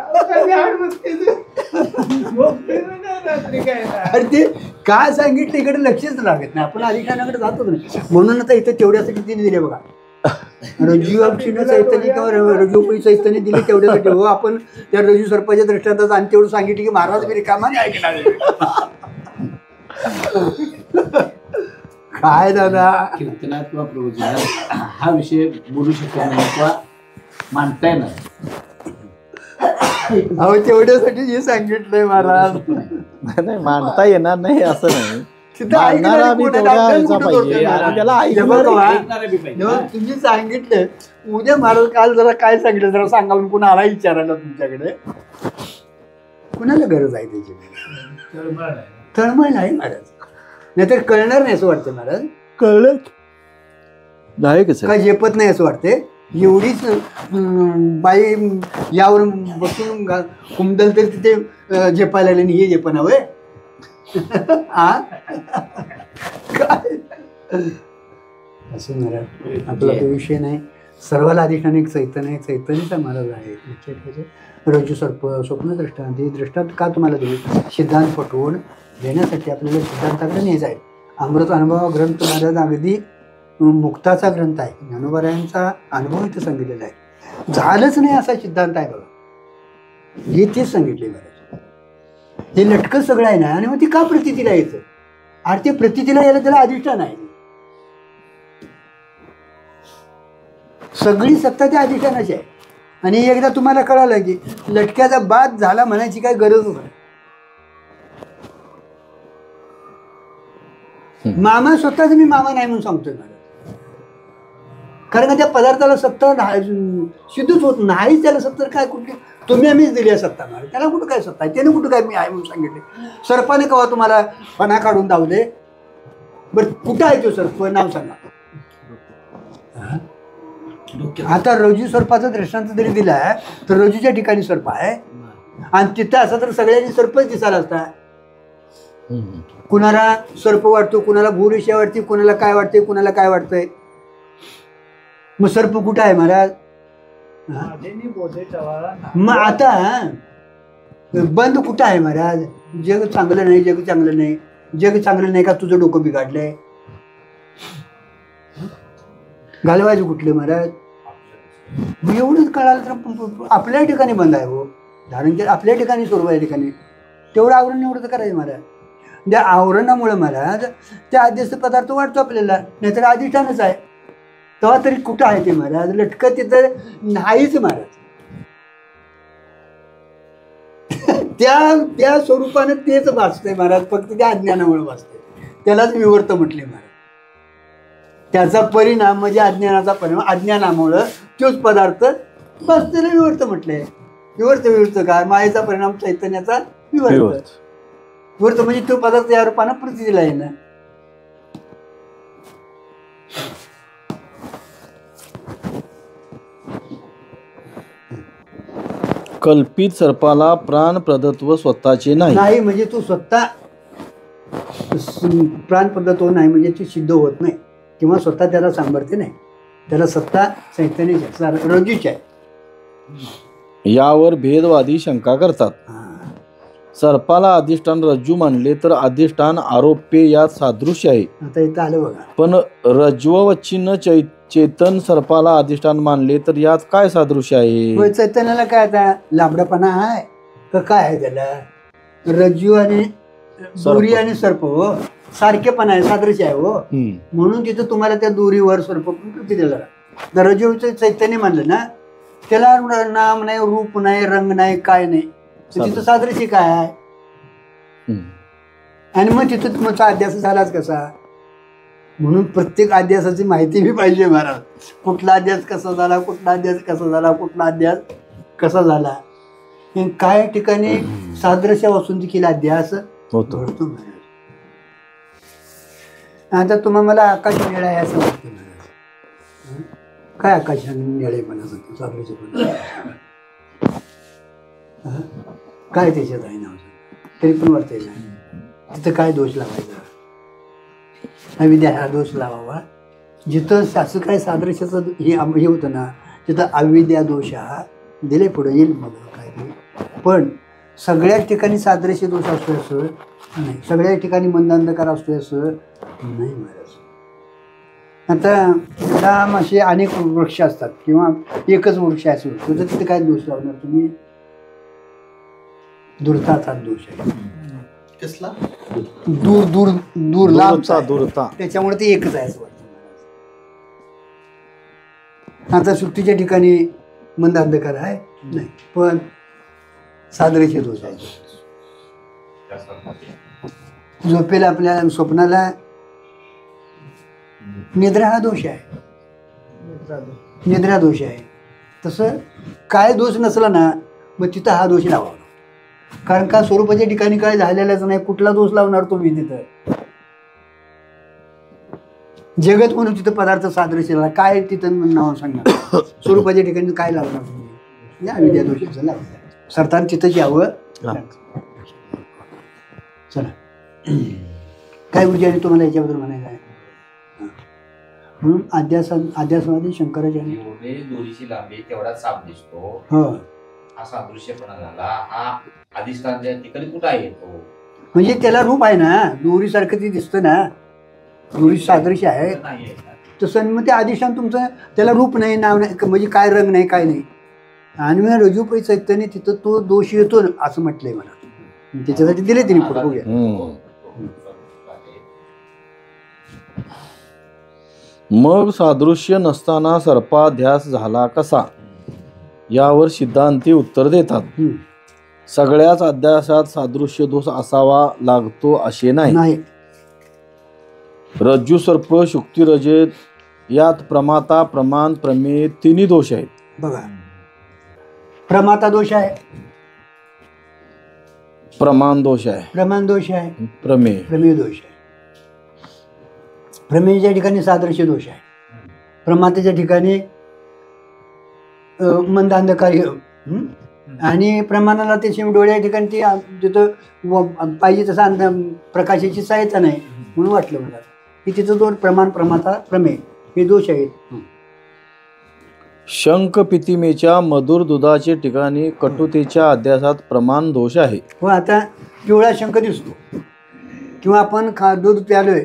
अरे ते काय सांगितलं इकडे लक्षच लागत नाही, आपण अधिष्ठानाकडे जातोच नाही. म्हणून आता इथं तेवढ्यासाठी तिने दिले बघा, रज्जू अक्षीनं चैतन्य किंवा रजोपरी चैतन्य दिले तेवढ्यासाठी. हो आपण त्या रज्जू सर्पाच्या दृष्टांतात आणि तेवढं सांगितलं की महाराज मी रिकामाने ऐकणार. काय दादा कीर्तनात किंवा प्रवचनात हा विषय बोलू शकत नाही किंवा मांडता येणार. अहो तेवढ्यासाठी जे सांगितलंय महाराज, नाही मांडता येणार नाही असं नाही. तिथं मांडणारा बी ऐकणारे तेवढा कोण यायचा आहे? पाहिजे आणि त्याला जेव्हा ऐकणारे ऐकणारे बी पाहिजे. जेव्हा तुम्ही सांगितलं उद्या महाराज काल जरा काय सांगितलं जरा सांगावून कुणा आला विचारायला तुमच्याकडे, कुणाला गरज आहे त्याची? तळमळ नाही महाराज, नाहीतर कळणार नाही असं वाटतं महाराज. कळलं नाही कसं काय झेपत नाही असं वाटते. एवढीच बाई यावर बसून कुमदल तर तिथे झेपायला लागले आणि हे झेपण हवंय. काय असं महाराज आपला तो विषय नाही. सर्वाला अधिष्ठान एक चैतन्य आहे, चैतन्यचा महाराज आहे. लक्षात ठेवायचं. रज्जू सर्प स्वप्न दृष्टांत हे दृष्टांत का तुम्हाला देऊ, सिद्धांत पटवून देण्यासाठी आपल्याला सिद्धांताकडे न्यायचं आहे. अमृत अनुभव ग्रंथ महाराज अगदी मुक्ताचा ग्रंथ आहे. ज्ञानोबारायांचा अनुभव इथे सांगितलेला आहे. झालंच नाही असा सिद्धांत आहे बघा, हे तेच सांगितले महाराज. हे लटकं सगळं आहे ना, आणि मग ती का प्रतितीला यायचं, आणि ते प्रतितीला यायला त्याला अधिष्ठान आहे. सगळी सत्ता त्या अधिष्ठानाची आहे. आणि एकदा तुम्हाला कळालं की लटक्याचा बाद झाला म्हणायची काय गरजच नाही. मामा स्वतःच मी मामा नाही म्हणून सांगतोय मला, कारण का त्या पदार्थाला सत्ता सिद्धच होत नाही. त्याला सत्ता काय कुठली तुम्ही आम्हीच दिली आहे सत्ता, मला त्याला कुठं काय सत्ता आहे, त्याने कुठं काय मी आहे म्हणून सांगितले. सर्पाने कवा तुम्हाला पणा काढून दावले, बरं कुठं आहे तो सर्प नाव सांगा. आता रज्जू सर्पाचा दृष्टांत जरी दिला आहे तर रज्जूच्या ठिकाणी सर्प आहे, आणि तिथं असं तर सगळ्यांनी सर्पच दिसायला असता. कुणाला सर्प वाटतो, कुणाला भूरिषा वाटते, कुणाला काय वाटते, कुणाला काय वाटतंय. मग सर्प कुठं आहे महाराज? हा? आधीनी बोधे ठेवा. मग आता बंद कुठं आहे महाराज? जग चांगलं नाही, जग चांगलं नाही. जग चांगलं नाही का तुझं डोकं बिघडलंय? घालवायचं कुठलं महाराज? मग एवढंच कळालं तर आपल्या ठिकाणी बंद आहे हो. धारण केलं आपल्या ठिकाणी, स्वरूप या ठिकाणी तेवढं आवरण एवढं तर करायचं महाराज. त्या आवरणामुळे महाराज त्या आदेश पदार्थ वाटतो आपल्याला, नाहीतर अधिष्ठानच आहे. तेव्हा तरी कुठं आहे ते महाराज? लटकत तिथं नाहीच महाराज. त्या स्वरूपानं तेच भासतंय महाराज, फक्त त्या अज्ञानामुळे भासतंय. त्यालाच विवर्त म्हटले महाराज. त्याचा परिणाम म्हणजे अज्ञानाचा परिणाम. अज्ञानामुळं तोच पदार्थ भासतेला विवर्त म्हटले. विवर्त काय? मायेचा परिणाम चैतन्याचा विवर्त. विवर्त म्हणजे तो पदार्थ या रूपानं प्रतिला आहे ना. कल्पित सर्पाला प्राण प्रदत्व स्वतःचे नाही. म्हणजे तो स्वतः प्राण पद्धत नाही म्हणजे ती सिद्ध होत नाही, किंवा स्वतः त्याला सामर्थ्य नाही. त्याला सत्ता चैतन्याची रज्जूची आहे. यावर भेदवादी शंका करतात. सर्पाला अधिष्ठान रज्जू मानले तर अधिष्ठान आरोप्य यात सादृश्य आहे. आता इथं आलं बघा. पण रज्ज्ववच्चिन्न चेतन सर्पाला अधिष्ठान मानले तर यात काय सादृश्य आहे? चैतन्याला काय आता लांबडापणा आहे का काय आहे? त्याला रज्जू आणि दोरी आणि सर्प हो सारखेपणा आहे, सादृश्य आहे हो. म्हणून तिथं तुम्हाला त्या दोरीवर सर्प प्रती दिला. जर रज्जूचं चैतन्य मानलं ना, त्याला नाम नाही, रूप नाही, रंग नाही, काय नाही. तिथं सादृश्य काय आहे? आणि मग तिथं तुमचा अध्यास झालाच कसा? म्हणून प्रत्येक अध्यासाची माहिती बी पाहिजे महाराज. कुठला अध्यास कसा झाला, कुठला अध्यास कसा झाला, कुठला अध्यास कसा झाला. काय ठिकाणी सादृश्यापासून देखील अध्यास होतो महाराज. आता तुम्हाला मला आकाश निळा आहे असं वाटतं महाराज. काय आकाश निळेपणा सादृश्यपणा काय त्याच्यात आहे ना? तरी पण वाटतंय ना तिथं काय दोष लावायचा? अविद्या हा दोष लावावा. जिथं असं काय सादृश्याचं हे होतं ना, तिथं अविद्या दोष हा दिले पुढे येईल मग काय ते. पण सगळ्याच ठिकाणी सादृश्य दोष असतो असं नाही, सगळ्या ठिकाणी मंदांधकार असतो असं नाही महाराज. आता लांब असे अनेक वृक्ष असतात किंवा एकच वृक्ष असो, तुझं तिथे काय दोष लावणार तुम्ही? दूरताचा दोष आहे. कसला? दूर दूर दूर लांबचा दूरता. त्याच्यामुळे ते एकच आहे असं वाटतं. आता सुट्टीच्या ठिकाणी मंद अंधकार आहे नाही, पण सादृश्य दोष आहे. झोपेला आपल्या स्वप्नाला निद्रा हा दोष आहे, निद्रा दोष आहे. तसं काय दोष नसला ना मग तिथं हा दोष लावावा. कारण का स्वरूपाच्या ठिकाणी काय झालेलंच नाही, कुठला दोष लावणार तुम्ही तिथं? जगत म्हणून तिथं पदार्थ सादृश्य काय तिथं नाव सांगणार? स्वरूपाच्या ठिकाणी काय लावणार तुम्ही? या विद्या दोषाचं लावणार. सरतान तिथंच यावं. चला काय विचार तुम्हाला याच्याबद्दल म्हणायचं आहे? म्हणून अध्यासवादी शंकराचार्य दोरीची लांबी तेवढा साप दिसतो. हो, हा सादृश्यपणा झाला. हा अधिष्ठान ठिकाणी कुठं आहे तो? म्हणजे त्याला रूप आहे ना, दोरीसारखं ते दिसतं ना, दोरी सादृश्य आहे तसं. मग ते अधिष्ठान तुमचं त्याला रूप नाही, नाव नाही, म्हणजे काय रंग नाही, काय नाही. आणि मग रजूपै चैतन्य तिथं तो दोष येतो असं म्हटलंय मला. त्याच्यासाठी दिले तिने पुढे. मग सादृश्य नसताना सर्पाध्यास झाला कसा? यावर सिद्धांती उत्तर देतात. सगळ्याच अध्यासात सादृश्य दोष असावा लागतो असे नाही. रज्जू सर्प शुक्ती रजत यात प्रमाता प्रमाण प्रमेय तिन्ही दोष आहेत. बघा, प्रमाता दोष आहे, प्रमाण दोष आहे, प्रमाण दोष आहे, प्रमेय दोष आहे. प्रमेयच्या ठिकाणी सादृश्य दोष आहे, प्रमातेच्या ठिकाणी मंद अंधकारी, आणि प्रमाणाला ते डोळ्या ठिकाणी ती तिथं पाहिजे तसा प्रकाशाची सहायता नाही म्हणून वाटलं मला की तिथं दोन प्रमाण प्रमाता प्रमेय हे दोष आहेत. शंख पितिमेच्या मधुर दुधाचे ठिकाणी कटुतेच्या अध्यासात प्रमाण दोष आहे. हो, आता पिवळा शंख दिसतो किंवा आपण दूध प्यालोय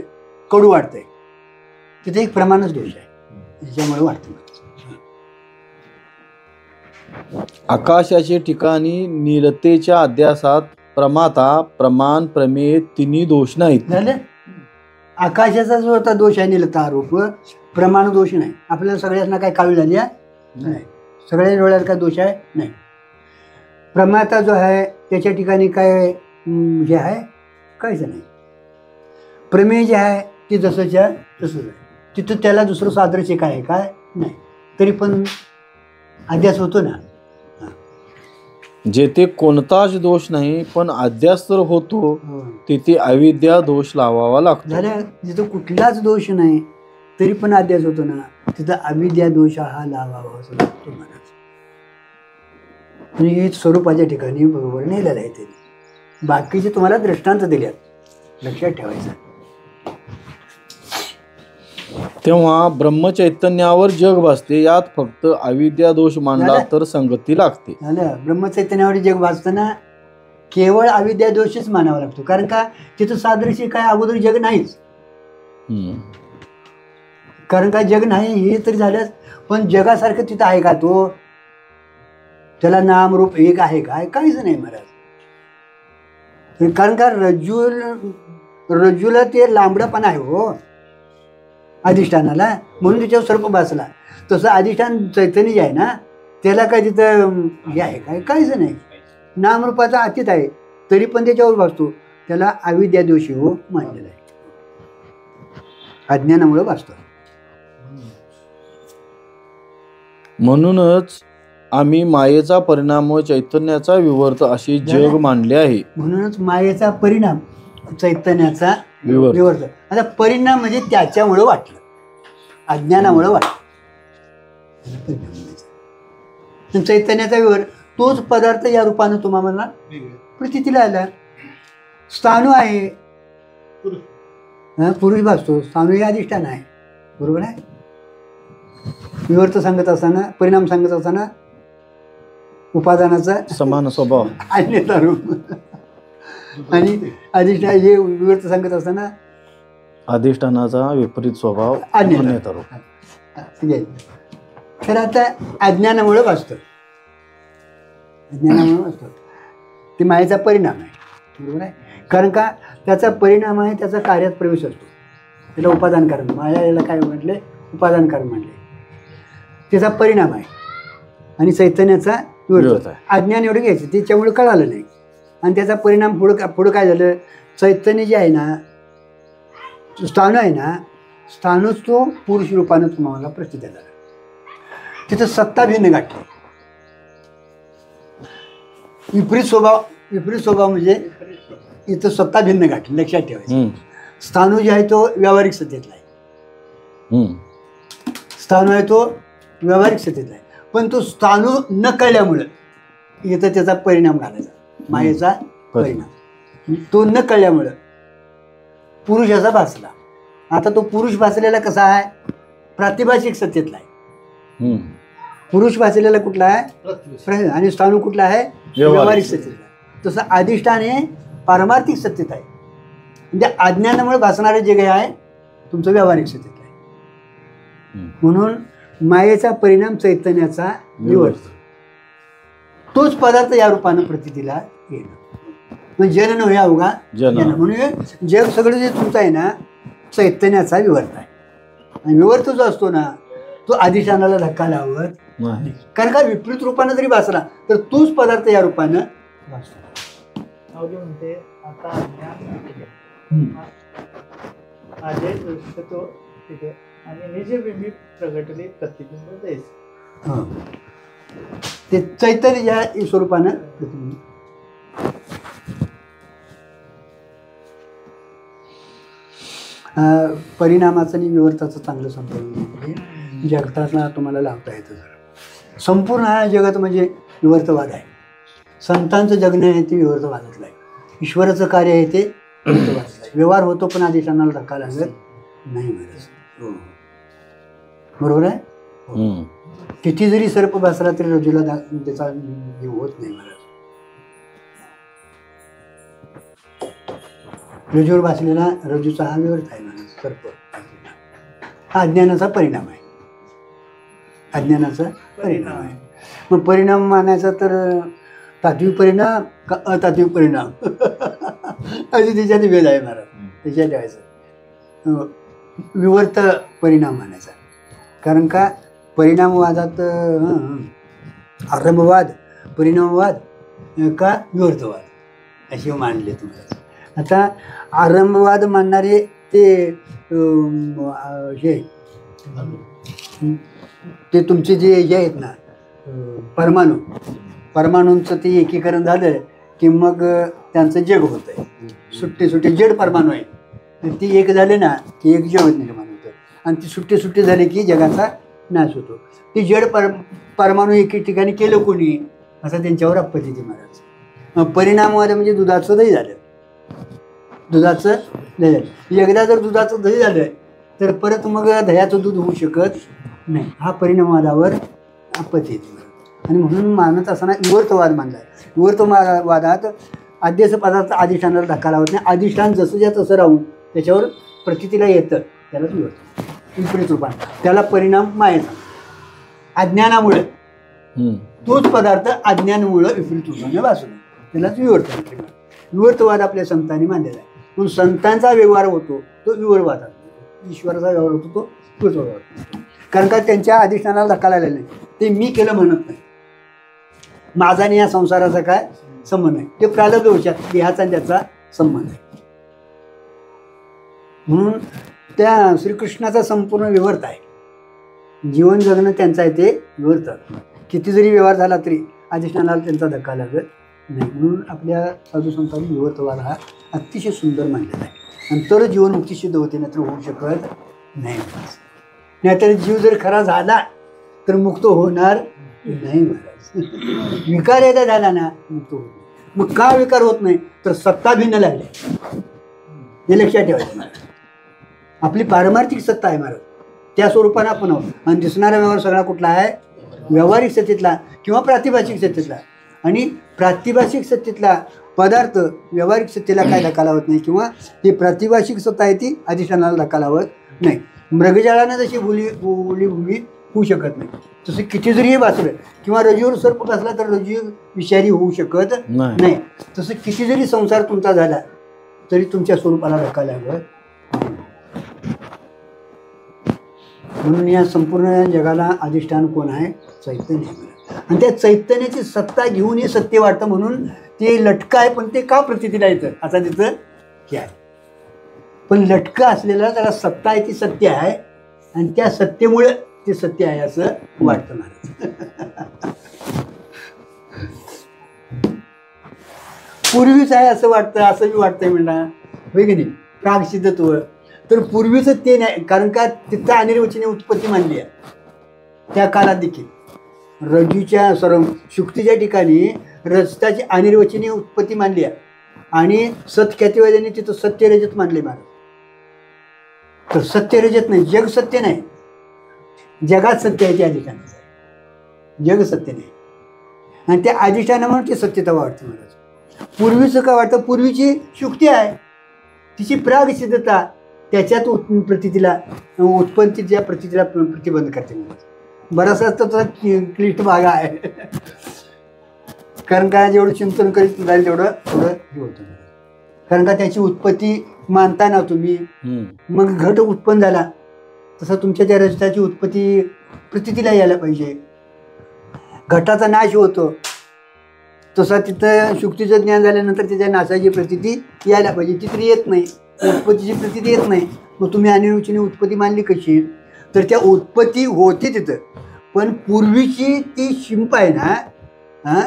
कडू वाटतंय, तिथे एक प्रमाणच दोष आहे, त्याच्यामुळे वाटतं. आकाशाचे ठिकाणी नीलतेच्या अध्यासात प्रमाता प्रमाण प्रमेय तिन्ही दोष नाहीत. झालं. आकाशाचा जो होता दोष आहे नीलता आरोप, प्रमाण दोष नाही. आपल्याला सगळ्यांना काय काळी झाली आहे नाही, सगळ्या डोळ्याला काय दोष आहे नाही. प्रमाता जो आहे त्याच्या ठिकाणी काय जे आहे काहीच नाही. प्रमेय जे आहे ते जसंच्या तसंच आहे, तिथं त्याला दुसरं सादृश्य काय आहे काय नाही, तरी पण अध्यास होतो ना. जेथे कोणताच दोष नाही पण अध्यास तर होतो तिथे अविद्या दोष लावावा लागतो. झाल्या. जिथं कुठलाच दोष नाही तरी पण अध्यास होतो ना, तिथं अविद्या दोष हा लावावा असं लागतो महाराज. आणि हे स्वरूपाच्या ठिकाणी बरोबर नेलेलं आहे त्यांनी. बाकीचे तुम्हाला दृष्टांत दिल्यात, लक्षात ठेवायचं. तेव्हा ब्रह्मचैतन्यावर जग भासते, यात फक्त अविद्या दोष मांडला तर संगती लागते. झालं. ब्रह्मचैतन्यावर जग भासताना केवळ अविद्या दोषच मानावा लागतो, कारण का तिथं सादृश्य काय अगोदर जग नाहीच. कारण का जग नाही हे तरी झालंच, पण जगासारखं तिथं आहे का तो? त्याला नाम रूप एक आहे काय? काहीच नाही महाराज. कारण का रज्जूला ते लांबडपणा आहे हो अधिष्ठानाला, म्हणून त्याच्यावर सर्प बसला. तसं अधिष्ठान चैतन्य जे आहे ना त्याला काय तिथं हे आहे काय? काहीच नाही. नामरूपाचा अतीत आहे तरी पण त्याच्यावर भासतो, त्याला अविद्या दोषी हो मानलेला आहे, अज्ञानामुळे भासतो. म्हणूनच आम्ही मायेचा परिणाम व चैतन्याचा विवर्त असे जग मानले आहे. म्हणूनच मायेचा परिणाम चैतन्याचा विवर्त. विवर्त. आता परिणाम म्हणजे त्याच्यामुळं वाटलं, अज्ञानामुळं वाटलं. चैतन्याचा विवर्त तोच पदार्थ या रूपानं तुम्हाला प्रतीला आला. स्थाणू आहे, पुरुष भासतो, स्थाणू हे अधिष्ठान आहे, बरोबर आहे. विवर्त सांगत असताना, परिणाम सांगत असताना उपादानाचा समान स्वभाव अन्यथा रूप, आणि अधिष्ठान हे विवर्त सांगत असताना अधिष्ठानाचा विपरीत स्वभाव अन्यथा रूप. तर आता अज्ञानामुळे भासतं, अज्ञानामुळे भासतं. ते मायेचा परिणाम आहे, बरोबर आहे. कारण का त्याचा परिणाम आहे, त्याचा कार्यात प्रवेश असतो, त्याला उपादान कारण. माया याला काय म्हटले? उपादान कारण म्हटले. त्याचा परिणाम आहे आणि चैतन्याचा विरोध आहे. अज्ञान एवढं घ्यायचं, त्याच्यामुळे कळालं नाही, आणि त्याचा परिणाम पुढं काय झालं? चैतन्य जे आहे ना, स्थाणू आहे ना, स्थाणूच तो पुरुष रूपानं तुम्हाला प्रचित झाला. तिथं सत्ता भिन्न गाठली. विपरीत स्वभाव म्हणजे इथं सत्ता भिन्न गाठली, लक्षात ठेवायचं. स्थाणू जे आहे तो व्यावहारिक सत्तेतला आहे, स्थाणू आहे तो व्यावहारिक स्थितीतला आहे. पण तो स्थाणू न कळल्यामुळं इथं त्याचा परिणाम घालायचा, मायेचा परिणाम. तो न कळल्यामुळं पुरुषाचा भासला. आता तो पुरुष भासलेला कसा आहे? प्रातिभाषिक सत्तेतला आहे. पुरुष भासलेला कुठला आहे? आणि स्थाणू कुठला आहे? व्यावहारिक सत्तेतला आहे. तसं अधिष्ठान हे पारमार्थिक सत्तेत आहे. म्हणजे अज्ञानामुळे भासणारे जे काही आहे तुमचं व्यावहारिक सत्तेत आहे. म्हणून मायेचा परिणाम चैतन्याचा विवर्त, तोच पदार्थ या रूपानं प्रतीला येणं. म्हणजे जन नव्हे अवघा जन. म्हणून जग सगळं जे तुमचं आहे ना चैतन्याचा विवर्त आहे. आणि विवर्त जो असतो ना तो अधिष्ठानाला धक्का लावत नाही. कारण का विपरीत रूपानं जरी भासला तर तोच पदार्थ या रूपानं भासतो. म्हणते आता तो तिथे आणि निजबिंबी प्रगटले प्रतिबिंब देश. ते चैतन्य या स्वरूपानं प्रतिबिंब. परिणामाचं आणि विवर्ताचं चांगलं संपूर्ण म्हणजे जगताला तुम्हाला लावता येतं. जरा संपूर्ण हा जगत म्हणजे विवर्तवाद आहे. संतांचं जगणं आहे ते विवर्तवादातलं आहे. ईश्वराचं कार्य आहे ते विवर्तवादातलं आहे. व्यवहार होतो पण अधिष्ठानाला धक्का लागत नाही महाराज. बरोबर आहे. किती जरी सर्प बसला तरी रजूला त्याचा हे होत नाही महाराज. रजूवर बसलेला रजूचा हा व्यर्थ आहे महाराज. सर्प हा अज्ञानाचा परिणाम आहे. अज्ञानाचा परिणाम आहे. मग परिणाम मानायचा तर तात्विक परिणाम का अतात्विक परिणाम अशी त्याच्यात भेद आहे महाराज. त्याच्यात ठेवायचं विवर्त परिणाम मानायचा. कारण का परिणामवादात आरंभवाद, परिणामवाद का विवर्तवाद असे मानले तुम्हाला. आता आरंभवाद मानणारे ते तुमचे जे हे आहेत ना परमाणूंचं ते एकीकरण झालं की मग त्यांचं जग होत आहे. सुट्टे सुट्टे जड परमाणू आहे ती एक झाले ना की एक जग निर्माण होतं आणि ती सुट्टे झाले की जगाचा नाश होतो. ती जड परमाणू एके ठिकाणी केलं कोणी असं त्यांच्यावर आपत्ती महाराज. परिणामवाद म्हणजे दुधाचं दही झालं. दुधाचं दही झालं. एकदा जर दुधाचं दही झालं तर परत मग दह्याचं दूध होऊ शकत नाही. हा परिणामवादावर आपत्ती येते. आणि म्हणून मानत असताना विवर्तवाद मानला आहे. विवर्तवादात आद्यस पदार्थ अधिष्ठानाला धक्का लावत नाही. अधिष्ठान जसं ज्या तसं राहून त्याच्यावर प्रतीला येतं त्यालाच विवर्त, विपरीत रूपान. त्याला परिणाम मायेचा. अज्ञानामुळे तोच पदार्थ अज्ञानामुळं विपरीत रूपाने वाचू नये त्यालाच विवर्त. विवर्तवाद आपल्या संतांनी मानलेला आहे. म्हणून संतांचा व्यवहार होतो तो विवर्तवादात, ईश्वराचा व्यवहार होतो तो विवर्तवादात. कारण का त्यांच्या अधिष्ठानाला धक्का लागलेला नाही. ते मी केलं म्हणत नाही. माझा आणि या संसाराचा काय संबंध आहे. ते प्रारब्ध वशात देहाचा त्याचा संबंध आहे. म्हणून त्या श्रीकृष्णाचा संपूर्ण विवर्त आहे. जीवन जगणं त्यांचं आहे ते विवर्त. किती जरी व्यवहार झाला तरी अधिष्ठानाला त्यांचा धक्का लागत नाही. म्हणून आपल्या साधू संतांनी विवर्तवाद हा अतिशय सुंदर मानलेला आहे. आणि तर जीवनमुक्ती सिद्ध होते नाहीतर होऊ शकत नाही. नाहीतर जीव जर खरा झाला तर मुक्त होणार नाही महाराज. विकार एकदा झाला ना मुक्त होत नाही. मग का विकार होत नाही तर सत्ता भिन्न लागली. हे लक्षात ठेवायचं महाराज. आपली पारमार्थिक सत्ता आहे महाराज. त्या स्वरूपानं आपण आहोत. आणि दिसणारा व्यवहार सगळा कुठला आहे व्यावहारिक सत्तेतला किंवा प्रातिभाषिक सत्तेतला. आणि प्रातिभाषिक सत्तेतला पदार्थ व्यावहारिक सत्तेला काय धक्का लावत नाही किंवा ही प्रातिभाषिक सत्ता आहे ती अधिष्ठानाला धक्का लावत नाही. मृगजाळानं जशी भूमी होऊ शकत नाही तसं किती जरी हे वाचलं किंवा रजूवर सर्प बसला तर रजू विषारी होऊ शकत नाही. तसं किती जरी संसार तुमचा झाला तरी तुमच्या स्वरूपाला धक्का लागत. म्हणून या संपूर्ण जगाला अधिष्ठान कोण आहे चैतन्य. आणि त्या चैतन्याची सत्ता घेऊन हे सत्य वाटतं म्हणून ते लटकं आहे. पण ते का प्रतीला येतं आता तिथं हे आहे. पण लटकं असलेला त्याला सत्ता आहे ती सत्य आहे आणि त्या सत्तेमुळे ते सत्य आहे असं वाटतं महाराज. पूर्वीच आहे असं वाटतं असंही वाटतंय म्हणा होय की नाही. प्रागसिद्धत्व तर पूर्वीचं ते नाही. कारण का तिथं अनिर्वचनीय उत्पत्ती मानली आहे. त्या काळात देखील रजूच्या शुक्तीच्या ठिकाणी रजताची अनिर्वचनीय उत्पत्ती मानली आहे. आणि सत्ख्यातीवाद्यांनी तिथं सत्यरजत मानले महाराज. तर सत्यरजत नाही, जग सत्य नाही. जगात सत्य आहे ते अधिष्ठानाचं आहे. जग सत्य नाही. आणि त्या अधिष्ठानामुळे ते सत्यता वाटते महाराज. पूर्वीचं काय वाटतं पूर्वीची शुक्ती आहे तिची प्रागसिद्धता त्याच्यात प्रतीला उत्पत्तीच्या प्रतीला प्रतिबंध करते महाराज. बराचसा त्याचा क्लिष्ट भाग आहे. कारण काय जेवढं चिंतन करीत जाईल तेवढं हे होतं. कारण का त्याची उत्पत्ती मानताना तुम्ही मग घट उत्पन्न झाला तसं तुमच्या त्या रजताची उत्पत्ती प्रतीला यायला पाहिजे. घटाचा नाश होतो तसा तिथं शुक्तीचं ज्ञान झाल्यानंतर त्याच्या नाशाची प्रतीती यायला पाहिजे. ती तरी येत नाही. उत्पत्तीची प्रतीती येत नाही. मग तुम्ही अनिर्वचनीय उत्पत्ती मानली कशी तर त्या उत्पत्ती होती तिथं. पण पूर्वीची ती शिंप आहे ना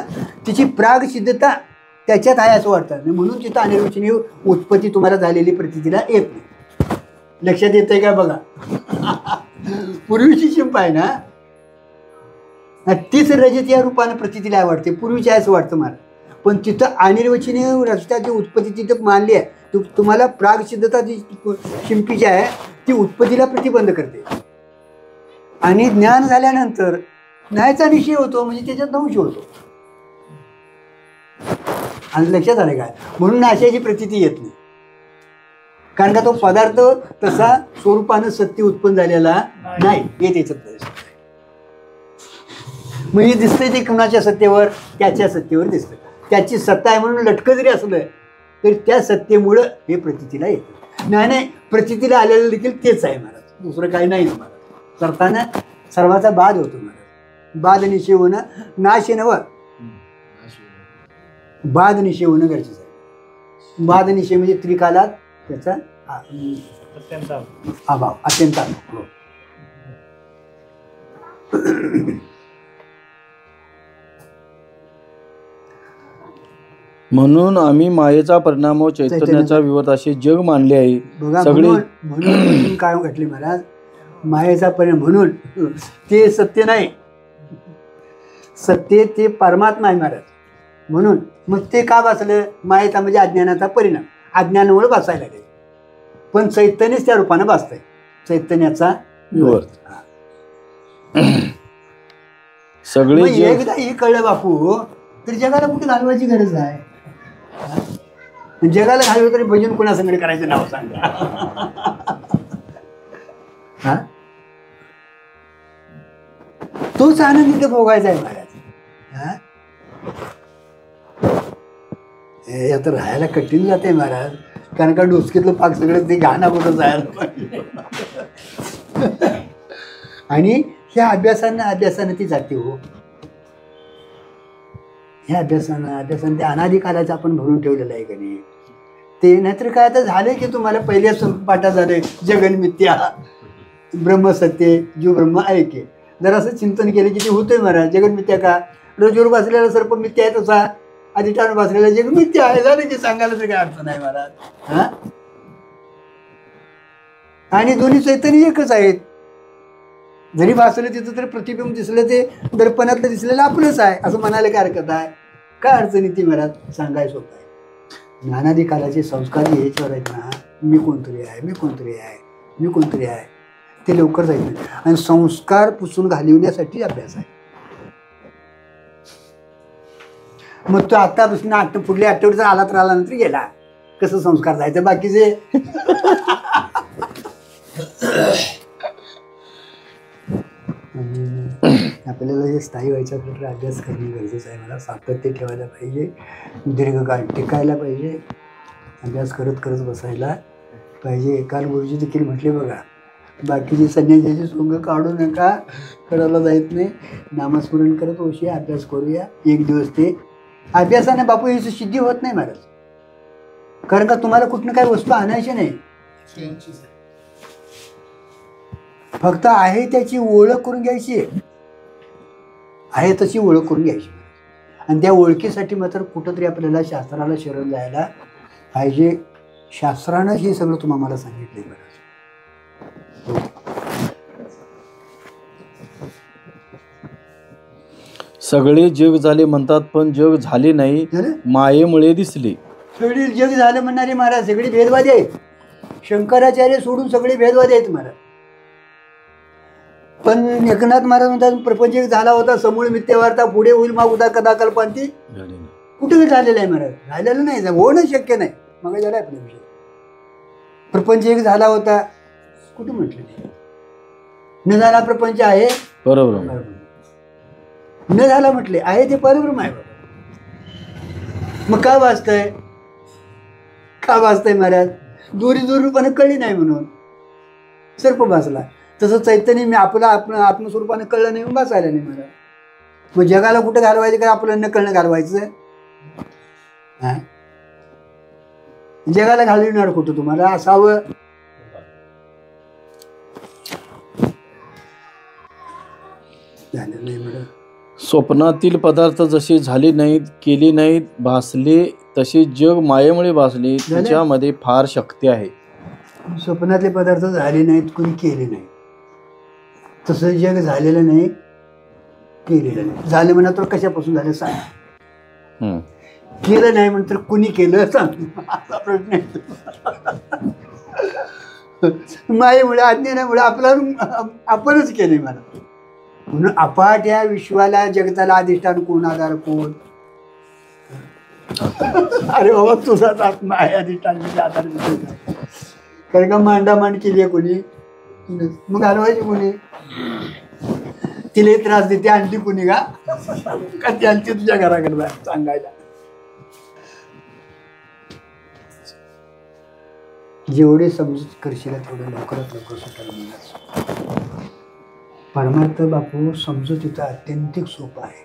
तिची प्रागसिद्धता त्याच्यात आहे असं वाटतं. म्हणून तिथं अनिर्वचनीय उत्पत्ती तुम्हाला झालेली प्रतीला येत नाही. लक्षात येत आहे का बघा. पूर्वीची शिंप आहे ना तीच रजत या रूपानं प्रतीला वाटते. पूर्वीची आहे असं वाटतं मला. पण तिथं अनिर्वचनीय रजताची उत्पत्ती तिथं मानली आहे. तुम्हाला प्रागसिद्धता जी शिंपीची आहे ती उत्पत्तीला प्रतिबंध करते. आणि ज्ञान झाल्यानंतर न्यायाचा निश्चय होतो म्हणजे त्याच्यात दंश होतो. आणि लक्षात आलं काय, म्हणून नाशाची प्रतीती येत नाही, कारण का तो पदार्थ तसा स्वरूपानं सत्य उत्पन्न झालेला नाही, हे त्याच्यात म्हणजे दिसतंय ते कुणाच्या सत्तेवर, त्याच्या सत्तेवर दिसतं. त्याची सत्ता आहे म्हणून लटकं जरी असलं तरी त्या सत्तेमुळं हे प्रतीतीला येतं. नाही प्रतीतीला आलेलं देखील तेच आहे महाराज, दुसरं काही नाही महाराज. करताना सर्वाचा बाद होतो महाराज. बाद निश्चय होणं नाश नवं, बाद निश्चय होणं गरजेचं आहे. बाद निश्चय म्हणजे त्रिकालात त्याचा अभाव, अत्यंत अभाव. म्हणून आम्ही मायेचा परिणाम व चैतन्याचा विवर्त असे जग मानले आहे. बघा, सगळे म्हणून काय घडले महाराज, मायेचा परिणाम म्हणून ते सत्य नाही, सत्य ते परमात्मा आहे महाराज. म्हणून मग ते का बसलं, मायेचा म्हणजे अज्ञानाचा परिणाम, अज्ञानामुळे बसायला लागले. पण चैतन्यच त्या रूपानं बसतंय, चैतन्याचा विवर्त. सगळे जग एकदा हे कळलं बापू तर जगाला कुठे घालवायची गरज आहे. जगाला घालवलं तरी भजन कोणासंगडे करायचं नाव सांगा. हा, तोच आनंद इथे भोगायचा आहे महाराज. आता राहायला कठीण जाते महाराज, कारण का डोसकीतलं पाक सगळं ते गाणं कुठं जायला पाहिजे. आणि ह्या अभ्यासानं ती जाते हो. ह्या अभ्यासानं ते अनादिकालाचं आपण भरून ठेवलेलं आहे का नाही ते. नाहीतर काय आता झालं की तुम्हाला पहिल्या पाठात झाले जगन मिथ्या ब्रह्मसत्य जो ब्रह्म ऐके, जर असं चिंतन केलं की ते होतंय महाराज. जगन मिथ्या का, रजूवर बसलेला सर्प मिथ्या आहे तसा, अधिष्ठान बसलेला जग मिथ्या आहे, झालं की सांगायला तर काय अर्थ नाही महाराज. हा, आणि दोन्ही चैतन्य एकच आहेत. जरी भासलं तिथं तर प्रतिबिंब दिसलं ते दर्पणातलं दिसलेलं आपलंच आहे असं म्हणायला काय हरकत आहे. काय अडचणी ती महाराज सांगायचं होत आहे. नानादी कालाचे संस्कार जे ह्याच्यावर आहेत ना, मी कोणतरी आहे, मी कोणतरी आहे, मी कोणतरी आहे, ते लवकर जायचं नाही. आणि संस्कार पुसून घालवण्यासाठी अभ्यास आहे. मग तो आतापासून पुढल्या आठवड्याचा आला तर आला नंतर गेला, कसं संस्कार जायचं बाकीचे. आपल्याला जे स्थायी व्हायचं असेल तर अभ्यास करणे गरजेचं आहे. मला सातत्य ठेवायला पाहिजे, दीर्घकाळ टिकायला पाहिजे, अभ्यास करत करत बसायला पाहिजे. एकाल गुरुजी देखील म्हटले बघा, बाकीची संन्यासाची सोंग काढू नका, कडाला जायत नाही, नामस्मरण करत ओशी अभ्यास करूया. एक दिवस ते अभ्यासाने बापू याची सिद्धी होत नाही महाराज, कारण का तुम्हाला कुठनं काही वस्तू आणायची नाही, फक्त आहे त्याची ओळख करून घ्यायची, आहे तशी ओळख करून घ्यायची. आणि त्या ओळखीसाठी मात्र कुठंतरी आपल्याला शास्त्राला शरण जायला पाहिजे. शास्त्रानं हे सगळं तुम्हाला मला सांगितले महाराज. सगळे जग झाले म्हणतात पण जग झाले नाही, मायेमुळे दिसले. सगळे जग झालं म्हणणारे महाराज सगळे भेदवादी आहेत. शंकराचार्य सोडून सगळे भेदवादी आहेत महाराज. पण एकनाथ महाराज म्हणतात प्रपंच झाला होता, समूळ मिथ्यावार्ता, पुढे होईल मग उदा कदा कल्पांती, कुठे झालेलं आहे महाराज, झालेलं नाही, होणं शक्य नाही. मग झाला आपला विषय, प्रपंच एक झाला होता कुठं म्हटलं, न झाला प्रपंच आहे बरोबर, न झाला म्हटले आहे ते परब्रह्म आहे. मग का वाचतंय, का वाचतंय महाराज, दूर रूपाने कळली नाही म्हणून सर्प भासला. तसं चैतन्य मी आपलं आत्मस्वरूपाने कळलं नाही म्हणून बसायला नाही महाराज. मग जगाला कुठं घालवायचं का, आपलं न कळणं घालवायचं. हा, जगाला घालविणार कुठं तुम्हाला असावं. झालं नाही म्हणून स्वप्नातील पदार्थ जसे झाले नाहीत, केले नाहीत, भासले तसे जग मायेमुळे भासले. त्याच्यामध्ये फार शक्ती आहे. स्वप्नातले पदार्थ झाले नाहीत, कुणी केले नाही, तसं जग झालेलं नाही, केलेलं नाही. झालं म्हणा तर कशापासून झालं सांग, केलं नाही म्हणतर कुणी केलं सांग, असा प्रश्न आहे. मायेमुळे अज्ञानामुळे आपणच केले मला. म्हणून अपाट या विश्वाला जगताला अधिष्ठान कोण, आधार कोण? अरे बाबा तुझाच आत्मा आहे अधिष्ठान, म्हणजे आधार काय? कारण का मांडामांड केली आहे कोणी? मग हलवायची कोणी? तिला त्रास देते आणली कोणी का ती आणते तुझ्या घराकडे सांगायला? जेवढे समजूत करशील तेवढं लवकरात लवकर सुटायला मिळणार. परमार्थ बापू समजुतीचा अत्यंतिक सोपं आहे,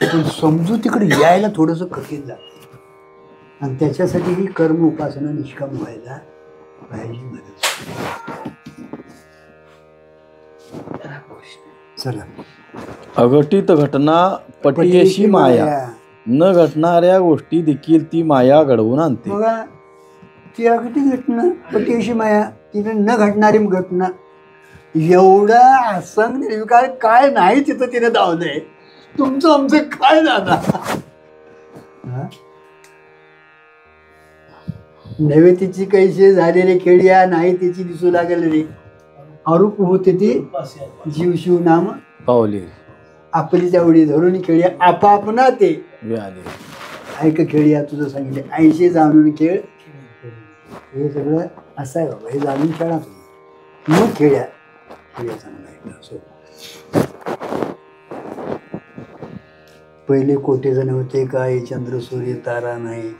पण समजुतीकडे यायला थोडंसं कठीण जातं, आणि त्याच्यासाठी ही कर्म उपासना निष्काम व्हायला पाहिजे मदत. चला. अघटित घटना पटियशी माया, न घडणाऱ्या गोष्टी देखील ती माया घडवून आणते. बघा, ती अघटित घटना पटियशी माया, तिथे न घडणारी घटना, एवढा असंग निर्विकार काय नाही तिथं तिने दावलंय. तुमचं आमचं काय दादा? नव्हे तिची कैसे झालेले खेळिया, नाही तिची दिसू लागेल रे. अरूप होते ती जीव शिव नाम पावले, आपली तेवढी धरून खेळिया आपापना ते व्याले. ऐक खेळिया, तुझं सांगितले 80 जाणून खेळ. हे सगळं असं आहे बाबा, हे जाणून खेळा तुम्ही, मग खेळ्या खेळ्या चांगला आहे. असो. पहिले कोटे जण होते काय, चंद्र सूर्य तारा नाही,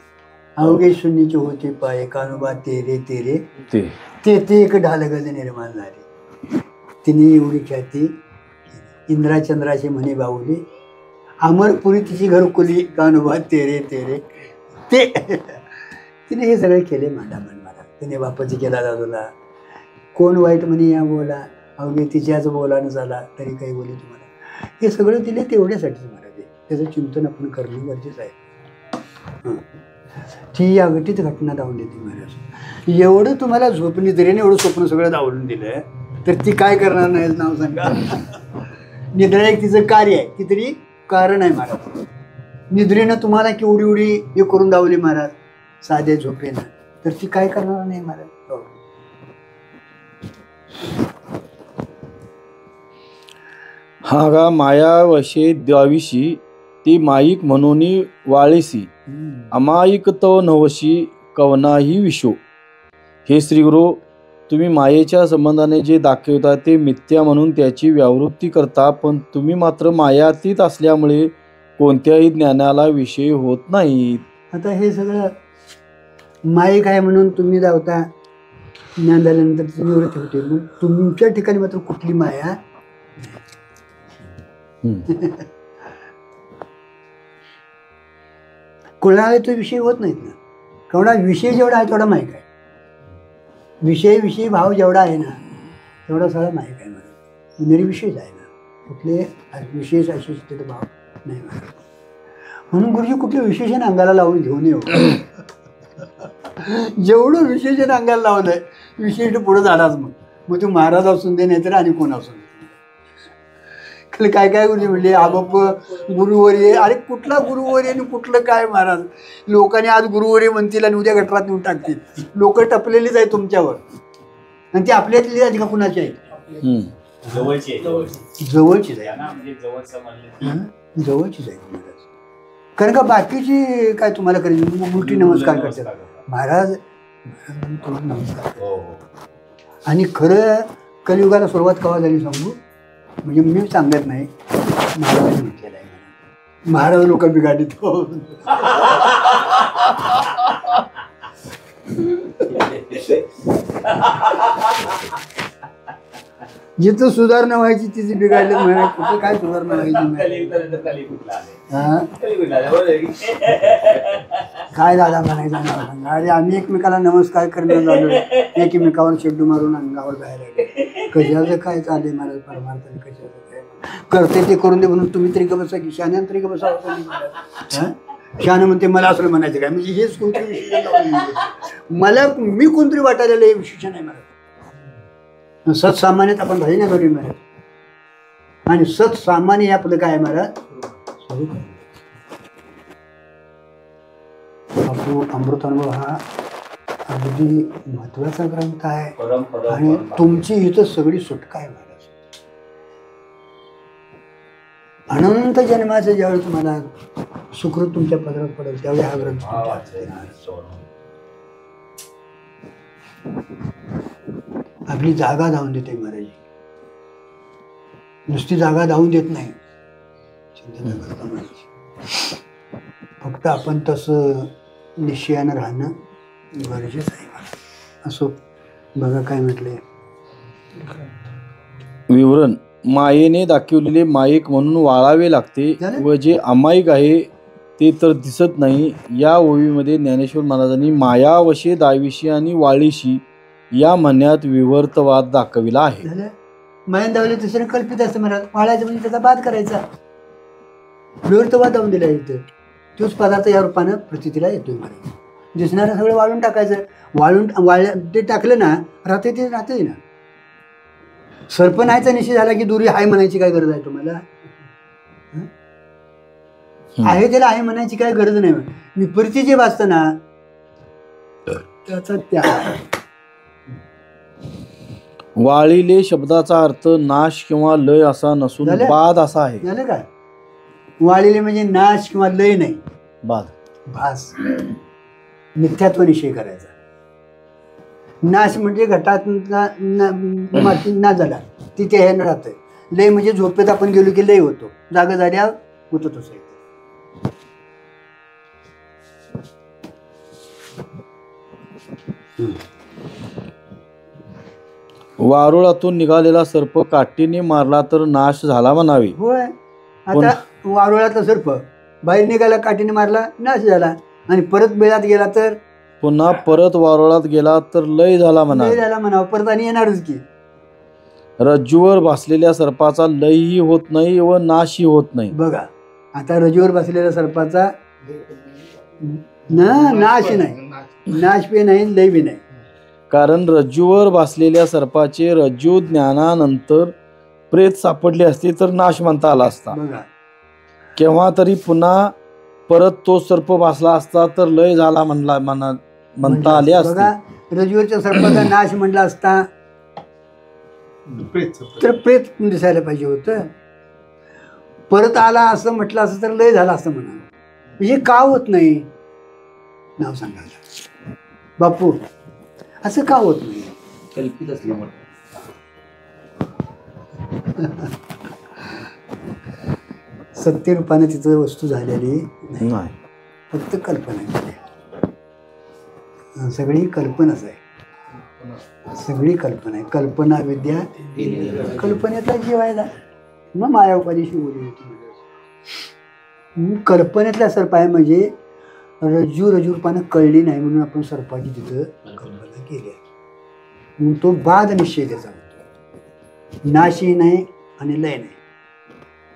अवघे शून्यचे होते पाय, कानोबा तेरे तेरे ते ते एक ढालगज निर्माण झाले. तिने एवढी ख्याती, इंद्राचंद्राचे म्हणे बाहुले, अमरपुरी तिची घरकुली, कानोबा तेरे तेरे ते. तिने हे सगळे केले मांडामांड. मला तिने बापाची केला दादूला, कोण वाईट म्हणे या बोला, अवघे तिच्याच बोलानं झाला तरी काही बोले तुम्हाला. हे सगळं तिने तेवढ्यासाठीच महाराज, त्याचं चिंतन आपण करणं गरजेचं आहे. ती अघटित घटना दावून देते महाराज. एवढं तुम्हाला झोपनिद्रेने एवढं स्वप्न सगळं दावून दिलं, तर ती काय करणार नाही नाव सांगा? निद्रा एक तिचं कार्य आहे, ती तरी कारण आहे महाराज. निद्रेनं तुम्हाला केवढी एवढी हे करून दावली महाराज साध्या झोपेनं, तर ती काय करणार नाही महाराज. हा गा माया वशे द्याविशी, ती माईक म्हणून वाळीसी, अमायिक तो नवशी कवनाही विशो. हे श्रीगुरु, तुम्ही मायेच्या संबंधाने जे दाखवता ते मिथ्या म्हणून त्याची व्यावृत्ती करता, पण तुम्ही मात्र मायातीत असल्यामुळे कोणत्याही ज्ञानाला विषय होत नाहीत. आता हे सगळं माईक आहे म्हणून तुम्ही धावता, ज्ञान झाल्यानंतर ती निवृत्ती होते, मग तुमच्या ठिकाणी मात्र कुठली माया? कोणाला तो विषय होत नाहीत ना. केवढा विषय जेवढा आहे तेवढा माईक आहे. विषयी भाव जेवढा आहे ना तेवढा सगळा माईक आहे मला. निर्विशेष आहे ना, कुठले विशेष असे तिथे भाव नाही मला. म्हणून गुरुजी कुठले विशेषण अंगाला लावून घेऊन येऊ. जेवढं विशेषण अंगाला लावलंय विशेष पुढे जाणारच. मग तू महाराज असून दे नाही तर आणि कोण असून दे. काय काय गुरुजी म्हणले आबाप गुरुवर्य, अरे कुठला गुरुवर्य आणि कुठलं काय महाराज. लोकांनी आज गुरुवर्य म्हणतील आणि उद्या गटरात नेऊन टाकतील. लोक टपलेलीच आहे तुमच्यावर, आणि ती आपल्यातली आहे का कुणाची आहे? जवळचीच आहे, जवळचीच आहे महाराज. कारण का बाकीची काय तुम्हाला करायची उलटी नमस्कार करतात महाराज. नमस्कार. आणि खरं कलियुगाला सुरुवात केव्हा झाली सांगू? म्हणजे मी सांगत नाही, महाराजांनी म्हटलेलं आहे. महाराज लोक बिघाडीत हो. जिथं सुधारणा व्हायची तिची बिघाडली म्हणा. कुठं काय सुधारणा व्हायची? काय दादा म्हणायचं? अरे आम्ही एकमेकाला नमस्कार करणं झालो, एकमेकावर शेड्डू मारून अंगावर जायला लागले. कशाचं काय चाललंय महाराज परमार्थाने? कशाचं काय करते ते करून दे म्हणून तुम्ही तरी का बसा की शाण्यान तरी का बसा? शान म्हणते मला असं म्हणायचं काय? म्हणजे हेच कोणतरी विशेषण मला मी कोणतरी वाटायला हे विशेषण आहे महाराज. सत्सामान्यात आपण राही ना घरी महाराज, आणि सत्सामान्य हे आपलं काय महाराज स्वरूप आहे. अमृतानुभव हा अगदी महत्वाचा ग्रंथ आहे, आणि तुमची इथं सगळी सुटका आहे महाराज. अनंत जन्माचं ज्यावेळी तुम्हाला सुकृत तुमच्या पदरात पडेल त्यावेळी हा ग्रंथ तुमच्या हातात येणार. आपली जागा धावून देते महाराज, नुसती जागा धावून देत नाही, चिंतन करता महाराज. फक्त आपण तसं निश्चयानं राहणं गरजेचं आहे. असो, बघा काय म्हटलंय विवरण. मायेने दाखवलेले माईक म्हणून वाळावे लागते झालं? व जे अमायिक आहे ते तर दिसत नाही. या ओवीमध्ये ज्ञानेश्वर महाराजांनी मायावशे दाविशी आणि वाळीशी या म्हणण्यात विवर्तवाद दाखविला आहे. झालं. मायन दावले दुसरं कल्पित असतं महाराज. वाळायचं म्हणजे त्याचा बाद करायचा, विवर्तवाद दावून दिला इथं. तोच पदार्थ या रूपानं प्रचितीला येतोय महाराज. दिसणारं सगळं वाळून टाकायचं, वाळल्या ते टाकलं ना राहते ते राहते ना. सर्प नाहीचा निश्चय झाला की दुरी हाय म्हणायची काय गरज आहे तुम्हाला? आहे त्याला आहे म्हणायची काय गरज नाही. विपरीत जे वाचतं ना त्याचा त्या वाळीले शब्दाचा अर्थ नाश किंवा लय असा नसून झालं? बाद असा आहे. झालं काय? वाळलेले म्हणजे नाश किंवा लय नाही, बाद. भास, मिथ्यात्व निश्चय करायचा. नाश म्हणजे घटात माती ना झाला तिथे हे राहतंय. लय म्हणजे झोपेत आपण गेलो की लय होतो, जागा झाल्या होतो तसं. वारुळातून निघालेला सर्प काठीने मारला तर नाश झाला म्हणावे. होय. आता वारुळातला सर्प बाहेर निघाला, काठीने मारला, नाश झाला. आणि परत बेळात गेला तर पुन्हा परत वारुळात गेला तर लय झाला लय म्हणावे. झाला म्हणावं, परत आणि येणारच की. रज्जूवर भासलेल्या सर्पाचा लयही होत नाही व नाशही होत नाही. बघा आता रजेवर बसलेल्या सर्पाचा नाश नाही, नाश बी नाही, लय बी नाही. कारण रज्जूवर भासलेल्या सर्पाचे रज्जू ज्ञानानंतर प्रेत सापडले असते तर नाश म्हणता आला असता. बघा केव्हा तरी पुन्हा परत तो सर्प भासला असता तर लय झाला म्हणता आले असते. बघा रजेवरच्या सर्पाचा नाश म्हटला असता तर प्रेत दिसायला पाहिजे होतं. परत आला असं म्हटलं असं तर लय झाला असं म्हणा. म्हणजे का होत नाही? नाव सांगायला बापू असं का होत नाही? कल्पित असल्यामुळे. सत्य रूपाने तिथं वस्तू झालेली नाही. फक्त कल्पना केली. सगळी कल्पनाच आहे, सगळी कल्पना आहे. कल्पना विद्या कल्पनेतला जीव आहे ना. मग माया उपाधीशी बोलली होती. कल्पनेतला सर्प आहे म्हणजे रज्जू रूपानं कळली नाही म्हणून आपण सर्पाची तिथं कल्पना केली आहे. म्हणून तो बाद निश्चय त्याचा होतो. नाशही नाही आणि लय नाही.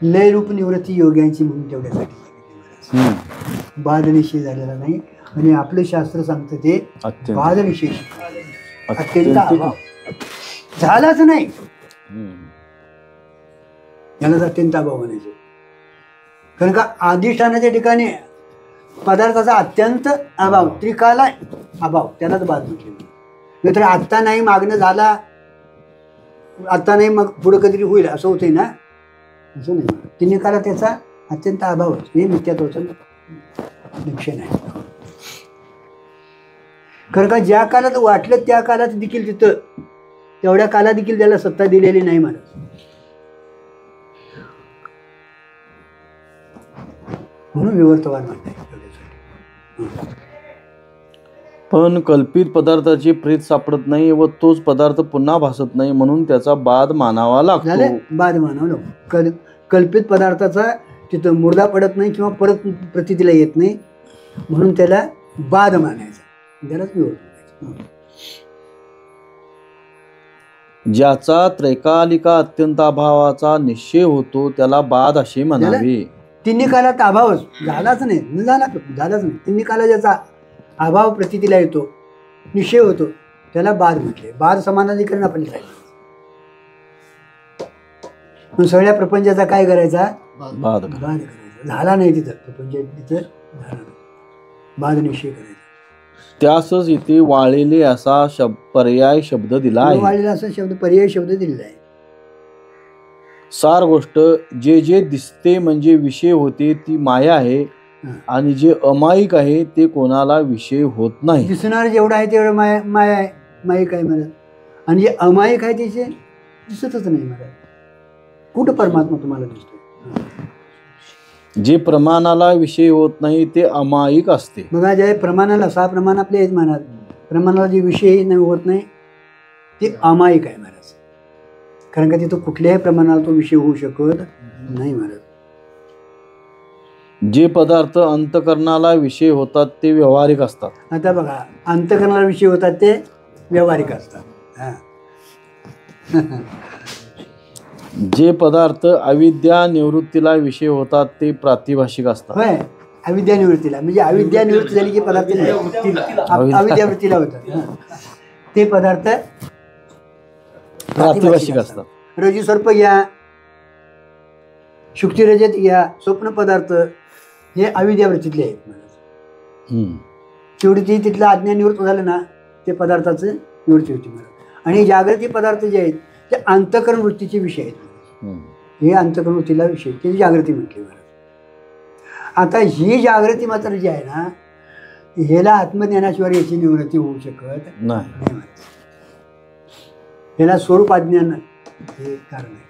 लय रूप निवृत्ती योग्यांची म्हणून तेवढ्यासाठी सांगितली महाराज. बाद निश्चय झालेला नाही. आणि आपलं शास्त्र सांगतं ते बाद निश्चय अत्यंत अभाव झालाच नाही, यालाच अत्यंत अभाव म्हणायचं. कारण का अधिष्ठानाच्या ठिकाणी पदार्थाचा अत्यंत अभाव, त्रिकाला अभाव, त्यालाच बाद म्हटले. नाहीतर आत्ता नाही मागणं झाला, आत्ता नाही मग पुढं कधीतरी होईल असं होतंय ना. असं नाही. तिन्ही काळात त्याचा अत्यंत अभावच हे मिथ्यात्वाचं लक्षण आहे. कारण का ज्या काळात वाटलं त्या काळात देखील तिथं तेवढ्या काळात देखील त्याला सत्ता दिलेली नाही महाराज. म्हणून विवर्तवाद म्हणताय. पण कल्पित पदार्थाची प्रेत सापडत नाही व तोच पदार्थ पुन्हा भासत नाही म्हणून त्याचा बाद मानावा लागतो. झाले बाद मानावं. कल्पित पदार्थाचा तिथं मुर्दा पडत नाही किंवा परत प्रतीला येत नाही म्हणून त्याला बाद मानायचा, त्यालाच विवर्त. ज्याचा त्रैकालिका अत्यंत अभावाचा निश्चय होतो त्याला बाद असे म्हणावे. तिन्ही कालात अभावच झालाच नाही, झालाच नाही. तिन्ही काला ज्याचा अभाव प्रतीला येतो, निश्चय होतो, त्याला बाद म्हटले. बाद समानाधिकरण आपण लिहायचं. सगळ्या प्रपंचाचा काय करायचा? बाद करायचा. झाला नाही तिथं प्रपंच, तिथं झाला नाही, बाद निश्चय करायचा. त्यासच इथे वाळलेले असा पर्याय शब्द दिला आहे. वाळलेला असा शब्द पर्याय शब्द दिलेला आहे. सार गोष्ट जे जे दिसते म्हणजे विषय होते ती माया आहे आणि जे अमायिक आहे ते कोणाला विषय होत नाही. दिसणार जेवढं आहे तेवढं माया आहे, माईक आहे मला. आणि जे अमायिक आहे त्याचे दिसतच नाही मला. कुठं परमात्मा तुम्हाला दिसतो? जे प्रमाणाला विषय होत नाही ते अमायिक असते. बघा, ज्या प्रमाणाला 6 प्रमाण आपले आहेत मनात, प्रमाणाला जे विषय नाही होत नाही ते अमायिक आहे महाराज. कारण का तिथं कुठल्याही प्रमाणाला तो विषय होऊ शकत नाही महाराज. जे पदार्थ अंतकरणाला विषय होतात ते व्यावहारिक असतात. आता बघा, अंतकरणाला विषय होतात ते व्यावहारिक असतात. हां. जे पदार्थ अविद्या निवृत्तीला विषय होतात ते प्रातिभाषिक असतात. होय, अविद्या निवृत्तीला, म्हणजे अविद्या निवृत्ती झाली की पदार्थ अविद्यावृत्तीला होतात. हां. ते पदार्थ प्रातिभाषिक असतात. रज्जू सर्प घ्या, शुक्ती रजत घ्या, स्वप्न पदार्थ हे अविद्यावृत्तीतले आहेत. तेवढी ती तिथलं अज्ञान निवृत्त झालं ना ते पदार्थाचं निवृत्ती होती मला. आणि जागृती पदार्थ जे आहेत ते अंतकरण वृत्तीचे विषय आहेत. हे अंतकरण वृत्तीला विषय, त्याची जागृती म्हटली मला. आता ही जागृती मात्र जी आहे ना, ह्याला आत्मज्ञानाशिवाय याची निवृत्ती होऊ शकत नाही. ह्याला स्वरूप अज्ञान हे कारण आहे.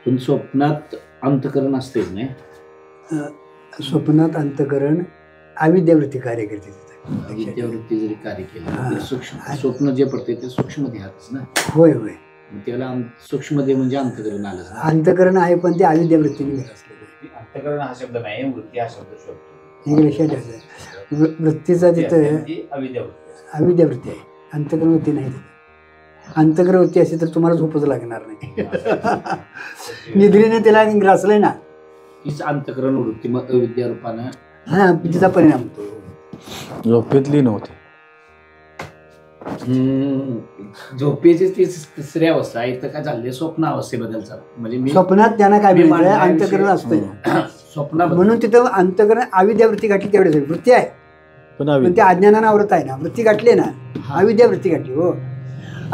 पण स्वप्नात अंतकरण असते नाही. स्वप्नात अंतकरण अविद्यावृत्ती कार्य करते. अविद्यावृत्ती जरी कार्य केलं सूक्ष्म स्वप्न जे पडते ते सूक्ष्म देहातच ना. होय होय, त्याला सूक्ष्म देह म्हणजे अंतकरण आलं. अंतकरण आहे पण ते अविद्यावृत्तीने घेत असलेलं. अंतकरण हा शब्द नाही, वृत्ती हा शब्द शोधतो. हे लक्षात ठेवायचं. वृत्तीचा तिथं अविद्यावृत्ती आहे, अंतकरण वृत्ती नाही. अंतकरण वृत्ती असेल तर तुम्हाला झोपच लागणार नाही. निद्रेने त्याला ग्रासलंय ना, हीच अंतकरण वृत्ती मग अविद्या रूपानं हा तिचा परिणाम होतो. झोपेतली नव्हती. झोपेची ती तिसरी अवस्था आहे. तर काय झाले स्वप्न अवस्थेबद्दल म्हणजे मी स्वप्नात त्यांना काय मिळतं, अंतकरण असतं स्वप्नात. म्हणून तिथं अंतकरण अविद्यावृत्ती गाठली तेवढेच वृत्ती आहे, पण ते अज्ञानानं आवृत आहे ना. वृत्ती गाठली ना, अविद्यावृत्ती गाठली. हो,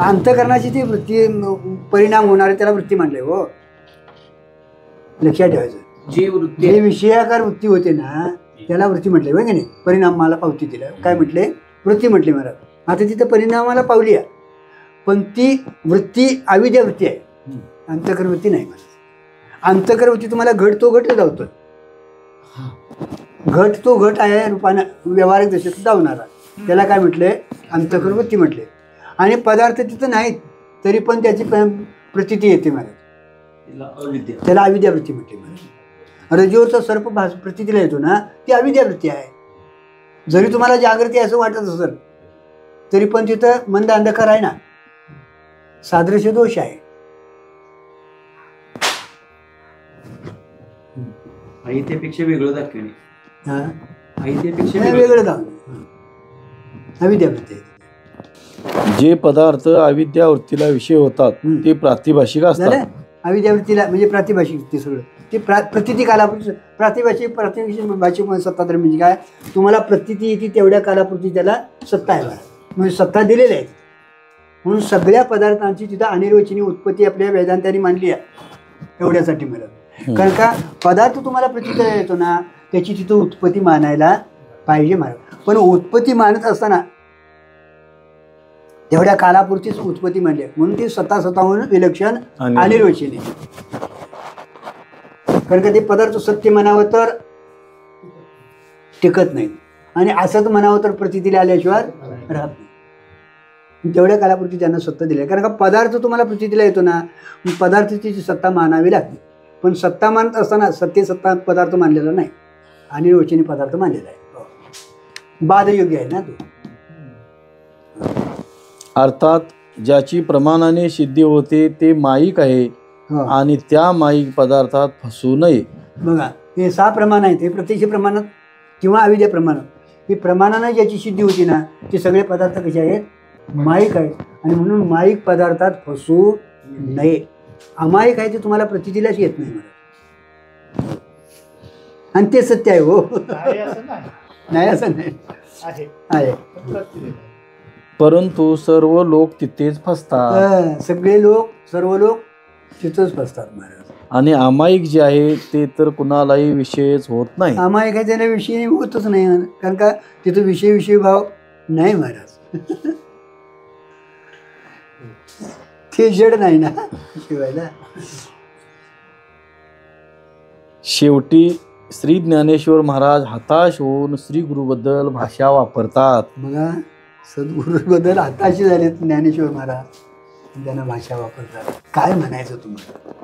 अंतकरणाची ती वृत्ती परिणाम होणारे त्याला वृत्ती म्हणले. हो, लक्षात ठेवायचं. जी वृत्ती जे विषयाकार वृत्ती होते ना त्याला वृत्ती म्हटले. होय की नाही? परिणामाला पावती दिलं काय म्हटले? वृत्ती म्हटली मला. आता तिथं परिणामाला पावली आहे, पण ती वृत्ती अविद्यावृत्ती आहे, अंतकरण वृत्ती नाही. मला अंतकरण वृत्ती तुम्हाला घट तो घट धावतो. घट तो घट आहे रूपानं व्यावहारिक दशेत धावणारा, त्याला काय म्हटले? अंतकरण वृत्ती म्हटले. आणि पदार्थ तिथं नाहीत तरी पण त्याची प्रतीती येते मला, त्याला अविद्यावृत्ती म्हटली. मला रज्जूवरचा सर्प प्रतीतीला येतो ना, ती अविद्यावृत्ती आहे. जरी तुम्हाला जागृती असं वाटत असेल तरी पण तिथं मंद अंधकार आहे ना, सादृश्य दोष आहे. त्यापेक्षा वेगळं दाखवणे. हा, त्यापेक्षा वेगळं दाखवणे अविद्यावृत्ती आहे. जे पदार्थ अविद्यावृत्तीला विषय होतात ते प्रातिभाषिक असतात. अविद्यावृत्तीला म्हणजे प्रातिभाषिक ते सगळं ते प्रतीती कालापुरती. प्रातिभाषिक भाषिक सत्ताधारी म्हणजे काय? तुम्हाला प्रतीती येते तेवढ्या कालापुरती त्याला सत्ता आहे, म्हणजे सत्ता दिलेल्या आहेत. म्हणून सगळ्या पदार्थांची तिथं अनिर्वचनीय उत्पत्ती आपल्या वेदांतांनी मांडली आहे एवढ्यासाठी मिळत. कारण का पदार्थ तुम्हाला प्रतीतीला येतो ना त्याची तिथं उत्पत्ती मानायला पाहिजे महाराज. पण उत्पत्ती मानत असताना तेवढ्या कालापुरतीच उत्पत्ती मांडली, म्हणून ती स्वतःहून विलक्षण अनिर्वचनीय. कारण का ते पदार्थ सत्य म्हणावं तर टिकत नाहीत आणि असंच म्हणावं तर प्रतीतीला आल्याशिवाय राहत नाही. तेवढ्या कालापुरती त्यांना सत्ता दिली. कारण का पदार्थ तुम्हाला प्रतीतीला येतो ना, पदार्थाची सत्ता मानावी लागते. पण सत्ता मानत असताना सत्य सत्ता पदार्थ मानलेला नाही, अनिर्वचनीय पदार्थ मानलेला आहे. बाधयोग्य आहे ना तो. अर्थात ज्याची प्रमाणाने सिद्धी होते ते माईक आहे आणि त्या माईक पदार्थात फसू नये. बघा, हे 6 प्रमाण आहेत. हे प्रत्यक्ष प्रमाणात किंवा अविद्या प्रमाणात ही प्रमाणानं ज्याची सिद्धी होती ना ते सगळे पदार्थ कसे आहेत? माईक आहेत. आणि म्हणून माईक पदार्थात फसू नये. अमाईक आहे ते तुम्हाला प्रतीतीलाच येत नाही मला, आणि ते सत्य आहे. हो, नाही असं नाही आहे. परंतु सर्व लोक तिथेच फसतात सर्व लोक तिथंच फसतात महाराज. आणि अमायिक जे आहे ते तर कुणालाही विषयच होत नाही. अमायकाच्या विषयी होतच नाही, कारण का तिथं विषय भाव नाही महाराज. ते जड नाही ना शिवायला. शेवटी श्री ज्ञानेश्वर महाराज हताश होऊन श्री गुरुबद्दल भाषा वापरतात. बघा सद्गुरूबद्दल हाताशी झाले ज्ञानेश्वर महाराज, त्यांना भाषा वापरतात. काय म्हणायचं तुम्हाला,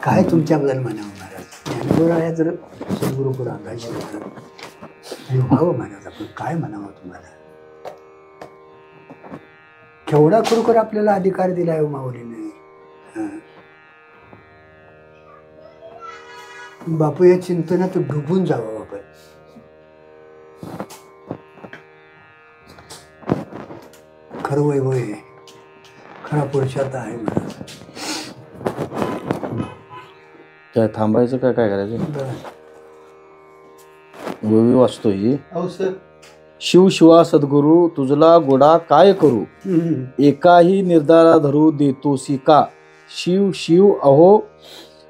काय तुमच्याबद्दल म्हणावं महाराज. ज्ञानेश्वर जर सद्गुरू करून अंगाशी आणि व्हावं महाराज, आपण काय म्हणावं तुम्हाला. केवढा खरोखर आपल्याला अधिकार दिलाय माऊलीने. बापू या चिंतनात डुबून जावं आपण. खरं वैभव आहे, खरा पुरुषार्थ आहे महाराज. काय थांबायचं काय करायचं. गोवी वाचतोय. अहो सर शिव शिवा सद्गुरु तुझला गोडा काय करू, एकाही निर्धारा धरू देतोसी का. शिव शिव अहो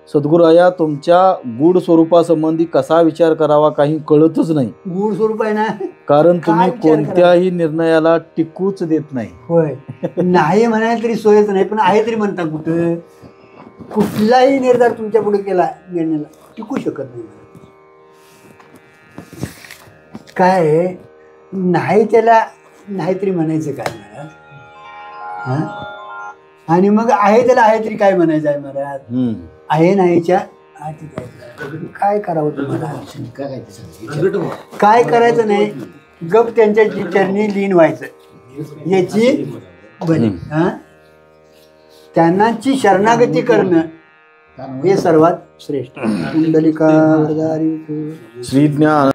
सद्गुराया, तुमच्या गूढ स्वरूपासंबंधी कसा विचार करावा काही कळतच नाही. गूढ स्वरूप आहे ना, कारण तुम्ही काय विचार कोणत्याही निर्णयाला टिकूच देत नाही. होय. नाही म्हणायला तरी सोयच नाही, पण आहे तरी म्हणता कुठं. कुठलाही निर्धार तुमच्या पुढे केला निर्णयाला टिकू शकत नाही. काय नाही त्याला नाहीतरी म्हणायचं काय महाराज. आणि मग आहे त्याला आहे तरी काय म्हणायचं आहे महाराज. आहे नाहीच्या काय करावं तुम्हाला. काय करायचं नाही, गप त्यांच्या चरणी लीन व्हायचं याची बनी. त्यांनाची शरणागती करणं हे सर्वात श्रेष्ठ. कुंडलिका श्री ज्ञान